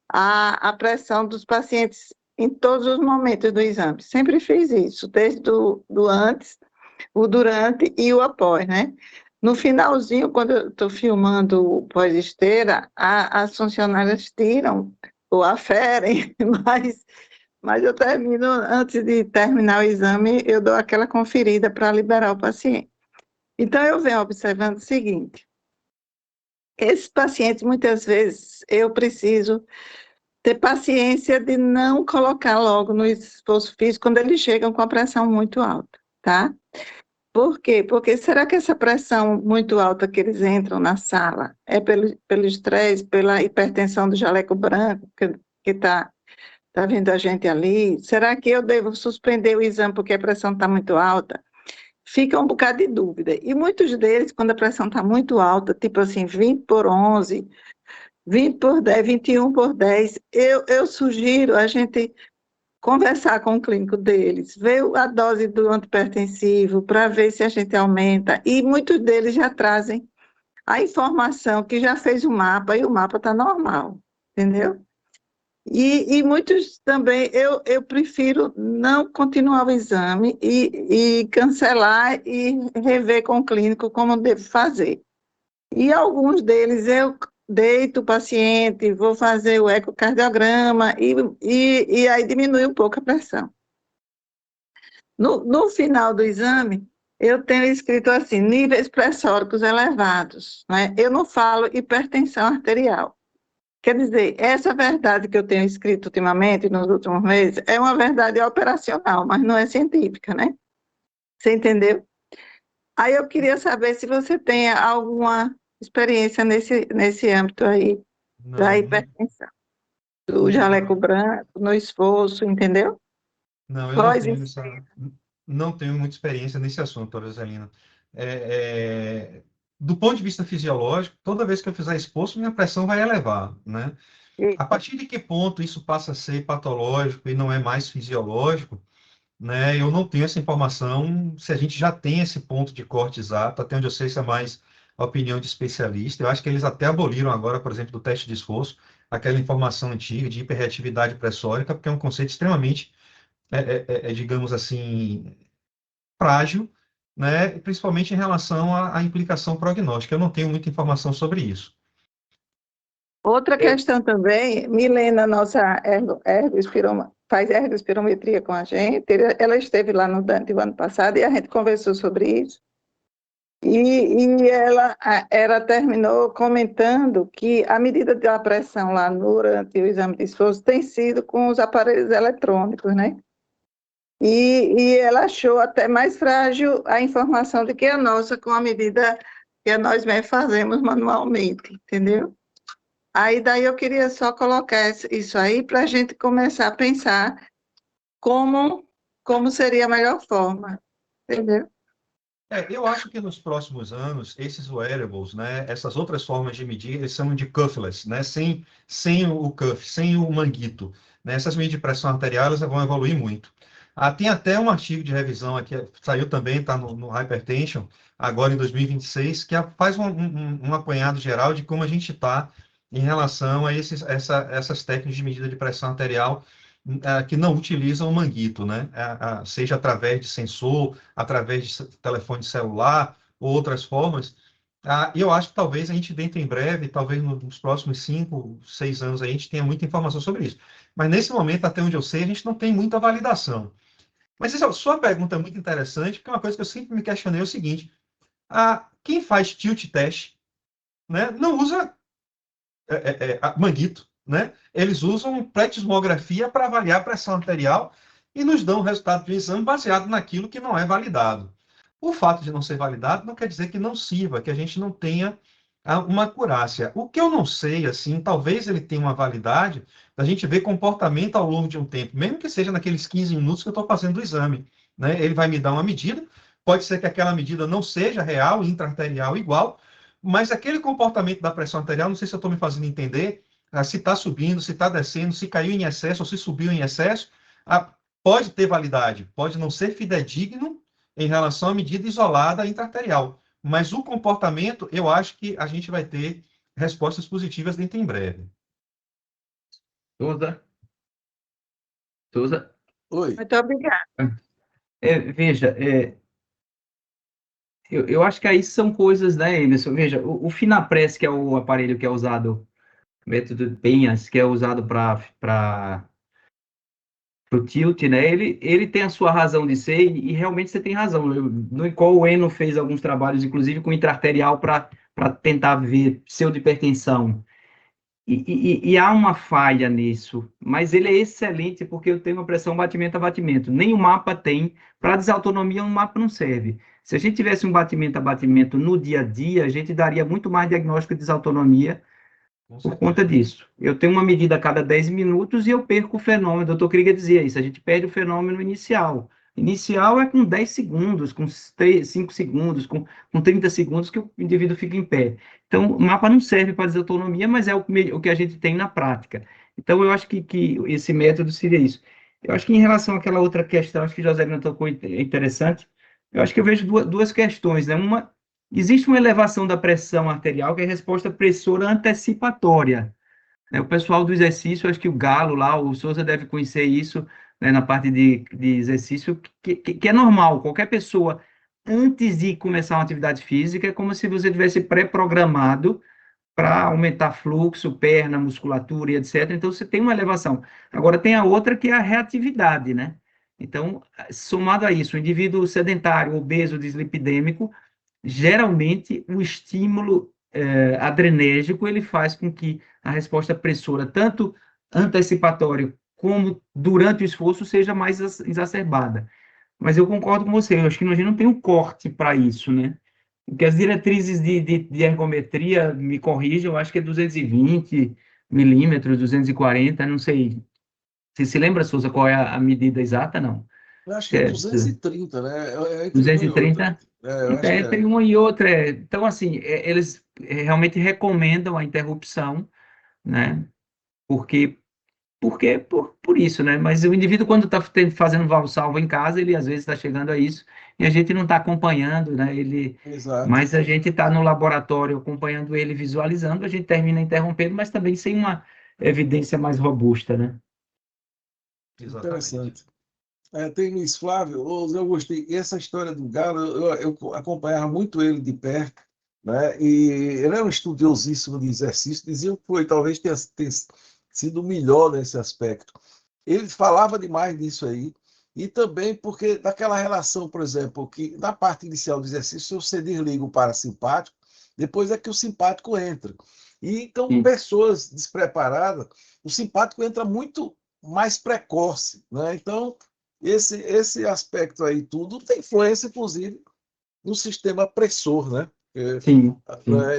Speaker 10: a pressão dos pacientes em todos os momentos do exame. Sempre fiz isso, desde do antes, o durante e o após, né? No finalzinho, quando eu estou filmando o pós-esteira, as funcionárias tiram ou aferem, mas eu termino, antes de terminar o exame, eu dou aquela conferida para liberar o paciente. Então, eu venho observando o seguinte: esses pacientes, muitas vezes, eu preciso ter paciência de não colocar logo no esforço físico quando eles chegam com a pressão muito alta, tá? Por quê? Porque será que essa pressão muito alta que eles entram na sala é pelo estresse, pela hipertensão do jaleco branco que está vendo a gente ali? Será que eu devo suspender o exame porque a pressão está muito alta? Fica um bocado de dúvida. E muitos deles, quando a pressão está muito alta, tipo assim, 20/11, 20/10, 21/10, eu sugiro a gente conversar com o clínico deles, ver a dose do antipertensivo para ver se a gente aumenta. E muitos deles já trazem a informação que já fez o mapa e o mapa está normal, entendeu? E muitos também, eu prefiro não continuar o exame e cancelar e rever com o clínico como devo fazer. E alguns deles eu deito o paciente, vou fazer o ecocardiograma e aí diminui um pouco a pressão. No final do exame, eu tenho escrito assim, níveis pressóricos elevados, né? Eu não falo hipertensão arterial. Quer dizer, essa verdade que eu tenho escrito ultimamente, nos últimos meses, é uma verdade operacional, mas não é científica, né? Você entendeu? Aí eu queria saber se você tem alguma experiência nesse âmbito aí, da
Speaker 2: Não,
Speaker 10: hipertensão, do jaleco branco, no esforço, entendeu?
Speaker 2: não, eu
Speaker 10: Pós
Speaker 2: não tenho muita experiência nesse assunto, doutora Zelina. Do ponto de vista fisiológico, toda vez que eu fizer esforço, minha pressão vai elevar, né? A partir de que ponto isso passa a ser patológico e não é mais fisiológico, né? Eu não tenho essa informação, se a gente já tem esse ponto de corte exato, até onde eu sei, isso é mais a opinião de especialista. Eu acho que eles até aboliram agora, por exemplo, do teste de esforço, aquela informação antiga de hiperreatividade pressórica, porque é um conceito extremamente digamos assim, frágil, né? Principalmente em relação à implicação prognóstica. Eu não tenho muita informação sobre isso.
Speaker 10: Outra questão também, Milena, nossa faz ergospirometria com a gente, ela esteve lá no Dante o ano passado e a gente conversou sobre isso. E ela terminou comentando que a medida da pressão lá durante o exame de esforço tem sido com os aparelhos eletrônicos, né? E ela achou até mais frágil a informação do que a nossa, com a medida que nós mesmos fazemos manualmente, entendeu? Aí daí eu queria só colocar isso aí para a gente começar a pensar como seria a melhor forma, entendeu?
Speaker 2: Eu acho que nos próximos anos, esses wearables, né, essas outras formas de medir, eles chamam de cuffless, né, sem o cuff, sem o manguito. Né, essas medidas de pressão arterial elas vão evoluir muito. Tem até um artigo de revisão aqui, saiu também, está no Hypertension, agora em 2026, que faz um apanhado geral de como a gente está em relação a essas técnicas de medida de pressão arterial que não utilizam o manguito, né, seja através de sensor, através de telefone celular ou outras formas. Eu acho que talvez a gente, dentro em breve, talvez nos próximos 5, 6 anos, a gente tenha muita informação sobre isso. Mas nesse momento, até onde eu sei, a gente não tem muita validação. Mas essa sua pergunta é muito interessante, porque uma coisa que eu sempre me questionei é o seguinte: quem faz tilt test, né, não usa manguito, né? Eles usam pletismografia para avaliar a pressão arterial e nos dão o resultado do exame baseado naquilo que não é validado. O fato de não ser validado não quer dizer que não sirva, que a gente não tenha uma acurácia. O que eu não sei, assim, talvez ele tenha uma validade da gente ver comportamento ao longo de um tempo, mesmo que seja naqueles 15 minutos que eu estou fazendo o exame. Né? Ele vai me dar uma medida, pode ser que aquela medida não seja real, intra-arterial igual, mas aquele comportamento da pressão arterial, não sei se eu estou me fazendo entender, se está subindo, se está descendo, se caiu em excesso ou se subiu em excesso, pode ter validade, pode não ser fidedigno em relação à medida isolada intra-arterial. Mas o comportamento, eu acho que a gente vai ter respostas positivas dentro em breve.
Speaker 5: Souza?
Speaker 1: Oi.
Speaker 10: Muito obrigada.
Speaker 5: Veja, eu acho que aí são coisas, né, Emerson? Veja, o Finapress, que é o aparelho que é usado, o método de Penhas, que é usado para o tilt, né? Ele tem a sua razão de ser e realmente você tem razão. No qual o Eno fez alguns trabalhos, inclusive com intraarterial, para tentar ver pseudohipertensão. E há uma falha nisso, mas ele é excelente porque eu tenho uma pressão batimento a batimento. Nem o mapa tem. Para desautonomia, um mapa não serve. Se a gente tivesse um batimento a batimento no dia a dia, a gente daria muito mais diagnóstico de desautonomia por conta disso. Eu tenho uma medida a cada 10 minutos e eu perco o fenômeno. O doutor Krieger dizia isso, a gente perde o fenômeno inicial. Inicial é com 10 segundos, com 5 segundos, com 30 segundos que o indivíduo fica em pé. Então, o mapa não serve para desautonomia, mas é o que a gente tem na prática. Então, eu acho que esse método seria isso. Eu acho que em relação àquela outra questão, acho que José não tocou interessante, eu acho que eu vejo duas questões, né? Uma, existe uma elevação da pressão arterial, que é a resposta pressora antecipatória. Né? O pessoal do exercício, acho que o Galo lá, o Souza deve conhecer isso, né, na parte de exercício, que é normal. Qualquer pessoa, antes de começar uma atividade física, é como se você tivesse pré-programado para aumentar fluxo, perna, musculatura e etc. Então, você tem uma elevação. Agora, tem a outra que é a reatividade, né? Então, somado a isso, o indivíduo sedentário, obeso, dislipidêmico, geralmente o estímulo adrenérgico ele faz com que a resposta pressora, tanto antecipatória como durante o esforço, seja mais exacerbada. Mas eu concordo com você, eu acho que a gente não tem um corte para isso, né? Porque as diretrizes de ergometria, me corrijam, eu acho que é 220 milímetros, 240, não sei. Você se lembra, Souza, qual é a medida exata, não?
Speaker 1: Eu acho que é 230, né? Entre uma e
Speaker 5: 230?
Speaker 1: outra. Eu acho que
Speaker 5: Entre uma e outra. Então, assim, eles realmente recomendam a interrupção, né? Por isso, né? Mas o indivíduo, quando está fazendo valsalva em casa, ele às vezes está chegando a isso e a gente não está acompanhando, né?
Speaker 1: Exato.
Speaker 5: Mas a gente está no laboratório acompanhando ele, visualizando, a gente termina interrompendo, mas também sem uma evidência mais robusta, né?
Speaker 2: Exatamente.
Speaker 1: Interessante. Tem Luiz Flávio, eu gostei. Essa história do Galo, eu acompanhava muito ele de perto, né? E ele é um estudiosíssimo de exercício, diziam que foi, talvez tenha sido o melhor nesse aspecto. Ele falava demais disso aí, e também porque daquela relação, por exemplo, que na parte inicial do exercício, você desliga o parasimpático, depois é que o simpático entra. E então, pessoas despreparadas, o simpático entra muito mais precoce, né? Então, esse aspecto aí tudo tem influência, inclusive, no sistema pressor, né?
Speaker 5: Sim,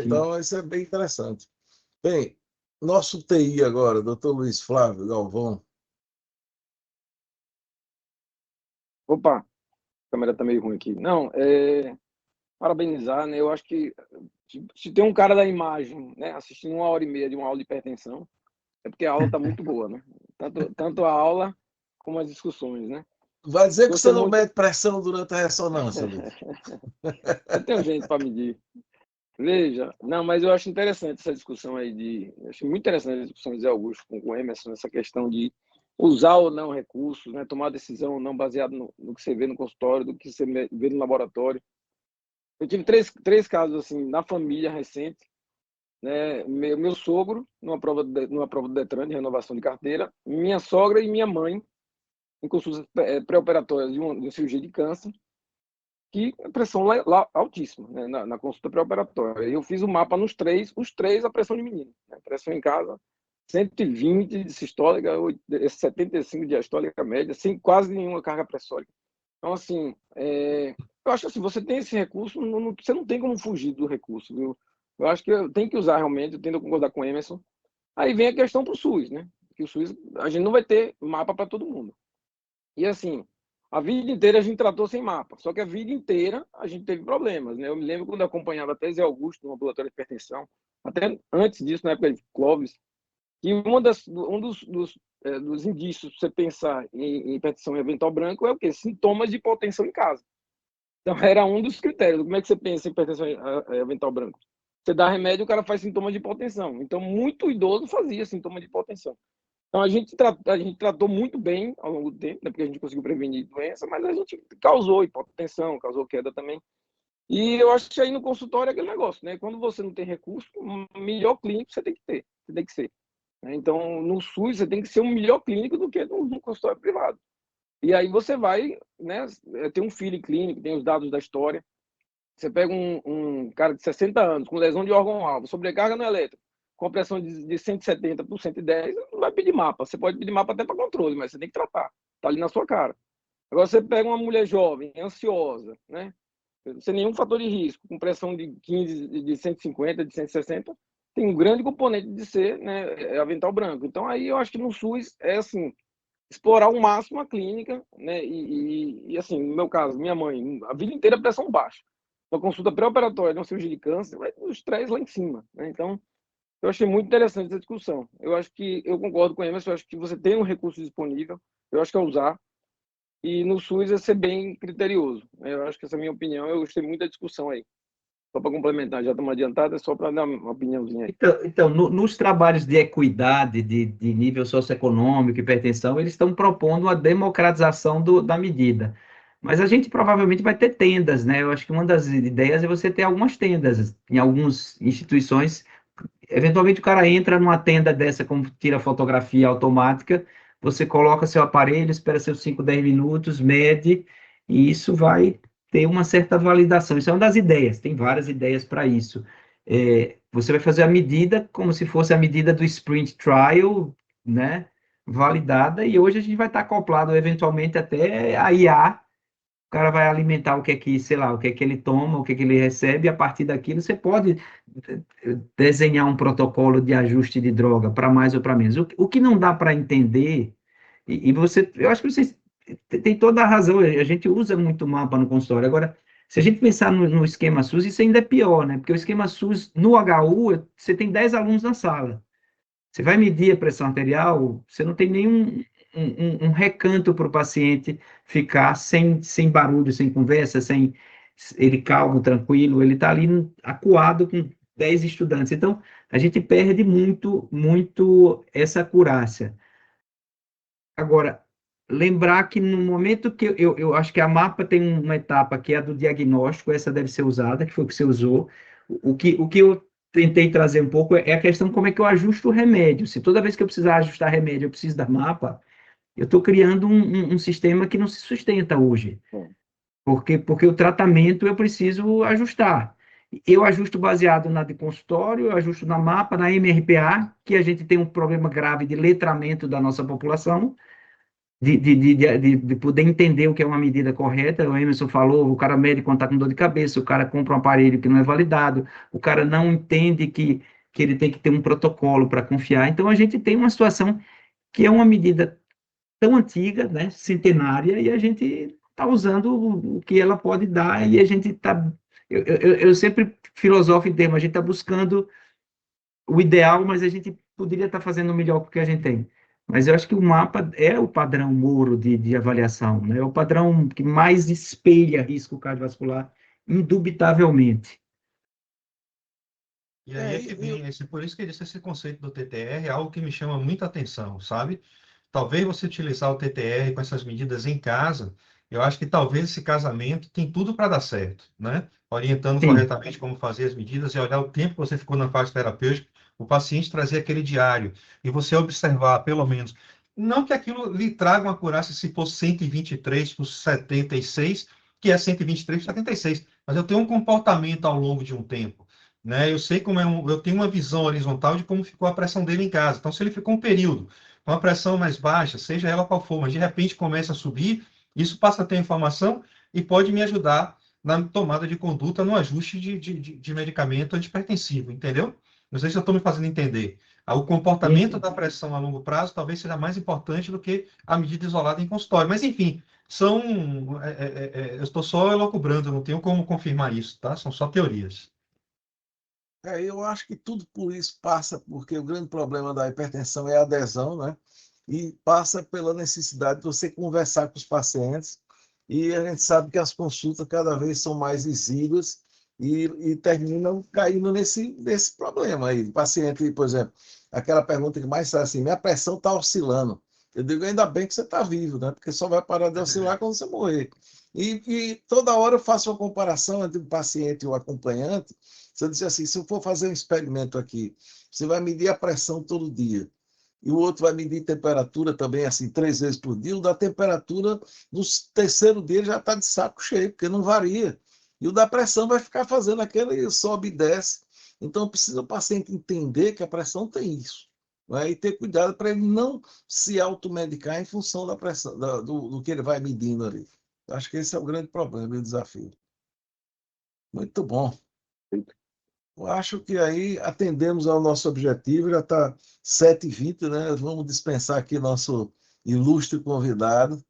Speaker 1: Então, isso é bem interessante. Bem, nosso TI agora, doutor Luiz Flávio Galvão.
Speaker 11: Opa, a câmera tá meio ruim aqui. Não, parabenizar, né? Eu acho que se tem um cara da imagem, né, assistindo 1h30 de uma aula de hipertensão, é porque a aula tá muito boa, né? Tanto a aula como as discussões, né?
Speaker 1: Vai dizer que você
Speaker 11: Gostei
Speaker 1: não
Speaker 11: muito.
Speaker 1: mede pressão durante a ressonância, Luiz.
Speaker 11: Eu tenho gente para medir. Veja, não, mas eu acho interessante essa discussão aí eu acho muito interessante a discussão de Zé Augusto com o Emerson, essa questão de usar ou não recursos, né? Tomar decisão ou não baseado no que você vê no consultório, do que você vê no laboratório. Eu tive três casos assim na família recente, né? Meu sogro numa prova do Detran de renovação de carteira, minha sogra e minha mãe em consultas pré-operatórias de uma cirurgia de câncer, que a pressão lá altíssima, né? na consulta pré-operatória. Eu fiz o mapa nos os três a pressão de menino, né? Pressão em casa 120 de sistólica, 75 de diastólica média, sem quase nenhuma carga pressórica. Então, assim, eu acho que assim, você tem esse recurso, você não tem como fugir do recurso, viu? Eu acho que tem que usar realmente, eu tendo a concordar com o Emerson. Aí vem a questão para o SUS, né? Que o SUS, a gente não vai ter mapa para todo mundo. E assim, a vida inteira a gente tratou sem mapa, só que a vida inteira a gente teve problemas, né? Eu me lembro quando eu acompanhava até Zé Augusto no ambulatório de hipertensão, até antes disso, na época de Clóvis, que um dos indícios para você pensar em hipertensão eventual branco é o quê? Sintomas de hipotensão em casa. Então, era um dos critérios. Como é que você pensa em hipertensão eventual branco? Você dá remédio, o cara faz sintomas de hipotensão. Então, muito idoso fazia sintomas de hipotensão. Então, a gente tratou muito bem ao longo do tempo, né, porque a gente conseguiu prevenir doença, mas a gente causou hipotensão, causou queda também. E eu acho que aí no consultório é aquele negócio, né? Quando você não tem recurso, o melhor clínico você tem que ter, você tem que ser. Então, no SUS, você tem que ser um melhor clínico do que no consultório privado. E aí você vai, né, ter um feeling clínico, tem os dados da história. Você pega um cara de 60 anos, com lesão de órgão-alvo, sobrecarga no elétrico, com pressão de 170 por 110, não vai pedir mapa. Você pode pedir mapa até para controle, mas você tem que tratar. Está ali na sua cara. Agora, você pega uma mulher jovem, ansiosa, né, sem nenhum fator de risco, com pressão de 15, de 150, de 160, tem um grande componente de ser, né, avental branco. Então, aí eu acho que no SUS é assim, explorar ao máximo a clínica, né? E assim, no meu caso, minha mãe, a vida inteira pressão baixa. Uma consulta pré-operatória de uma cirurgia de câncer, vai os três lá em cima, né? Então, eu achei muito interessante essa discussão. Eu acho que, eu concordo com o Emerson, eu acho que você tem um recurso disponível, eu acho que é usar, e no SUS é ser bem criterioso. Eu acho que essa é a minha opinião, eu gostei muito da discussão aí. Só para complementar, já estamos adiantados, é só para dar uma opiniãozinha aí.
Speaker 5: Então nos trabalhos de equidade, de nível socioeconômico, hipertensão, eles estão propondo a democratização da medida. Mas a gente provavelmente vai ter tendas, né? Eu acho que uma das ideias é você ter algumas tendas em algumas instituições. Eventualmente o cara entra numa tenda dessa, como tira fotografia automática, você coloca seu aparelho, espera seus 5, 10 minutos, mede, e isso vai ter uma certa validação. Isso é uma das ideias, tem várias ideias para isso. Você vai fazer a medida como se fosse a medida do sprint trial, né, validada, e hoje a gente vai estar acoplado eventualmente até a IA. O cara vai alimentar o que é que, sei lá, o que é que ele toma, o que é que ele recebe, e a partir daquilo você pode desenhar um protocolo de ajuste de droga para mais ou para menos. O que não dá para entender, eu acho que vocês têm toda a razão, a gente usa muito mapa no consultório. Agora, se a gente pensar no esquema SUS, isso ainda é pior, né? Porque o esquema SUS, no HU, você tem 10 alunos na sala. Você vai medir a pressão arterial, você não tem nenhum um recanto para o paciente ficar sem barulho, sem conversa, sem ele calmo, tranquilo, ele está ali acuado com 10 estudantes. Então, a gente perde muito essa acurácia. Agora, lembrar que no momento que eu acho que a MAPA tem uma etapa que é a do diagnóstico, essa deve ser usada, que foi o que você usou. O que eu tentei trazer um pouco é a questão como é que eu ajusto o remédio. Se toda vez que eu precisar ajustar remédio, eu preciso da MAPA, eu estou criando um sistema que não se sustenta hoje. Porque o tratamento eu preciso ajustar. Eu ajusto baseado na de consultório, eu ajusto na MAPA, na MRPA, que a gente tem um problema grave de letramento da nossa população, de poder entender o que é uma medida correta. O Emerson falou, o cara mede quando está com dor de cabeça, o cara compra um aparelho que não é validado, o cara não entende que ele tem que ter um protocolo para confiar. Então, a gente tem uma situação que é uma medida tão antiga, né, centenária, e a gente está usando o que ela pode dar, e a gente está... Eu sempre filosofo em termos, a gente está buscando o ideal, mas a gente poderia estar fazendo o melhor com o que a gente tem. Mas eu acho que o mapa é o padrão ouro de avaliação, né? É o padrão que mais espelha risco cardiovascular, indubitavelmente.
Speaker 2: E aí é que vem, por isso que eu disse, esse conceito do TTR é algo que me chama muita atenção, sabe? Talvez você utilizar o TTR com essas medidas em casa, eu acho que talvez esse casamento tem tudo para dar certo, né? Orientando
Speaker 5: Sim.
Speaker 2: corretamente como fazer as medidas e olhar o tempo que você ficou na fase terapêutica, o paciente trazer aquele diário e você observar, pelo menos, não que aquilo lhe traga uma acurácia se for 123 por 76, que é 123 por 76, mas eu tenho um comportamento ao longo de um tempo, né? Eu sei como eu tenho uma visão horizontal de como ficou a pressão dele em casa. Então, se ele ficou um período com a pressão mais baixa, seja ela qual for, mas de repente começa a subir, isso passa a ter informação e pode me ajudar na tomada de conduta, no ajuste de medicamento antihipertensivo, entendeu? Não sei se eu estou me fazendo entender. O comportamento da pressão a longo prazo talvez seja mais importante do que a medida isolada em consultório. Mas, enfim, eu estou só elucubrando, eu não tenho como confirmar isso, tá? São só teorias.
Speaker 1: Eu acho que tudo por isso passa, porque o grande problema da hipertensão é a adesão, né? E passa pela necessidade de você conversar com os pacientes, e a gente sabe que as consultas cada vez são mais exíguas e terminam caindo nesse problema aí. O paciente, por exemplo, aquela pergunta que mais sai assim, minha pressão está oscilando. Eu digo, ainda bem que você está vivo, né? Porque só vai parar de oscilar quando você morrer. E toda hora eu faço uma comparação entre o paciente e o acompanhante. Você diz assim, se eu for fazer um experimento aqui, você vai medir a pressão todo dia, e o outro vai medir temperatura também, assim, 3 vezes por dia. O da temperatura, no terceiro dia, ele já está de saco cheio, porque não varia. E o da pressão vai ficar fazendo aquele sobe e desce. Então, precisa o paciente entender que a pressão tem isso, né? E ter cuidado para ele não se automedicar em função da pressão, do que ele vai medindo ali. Acho que esse é o grande problema e o desafio. Muito bom. Eu acho que aí atendemos ao nosso objetivo, já está 7h20, né? Vamos dispensar aqui nosso ilustre convidado.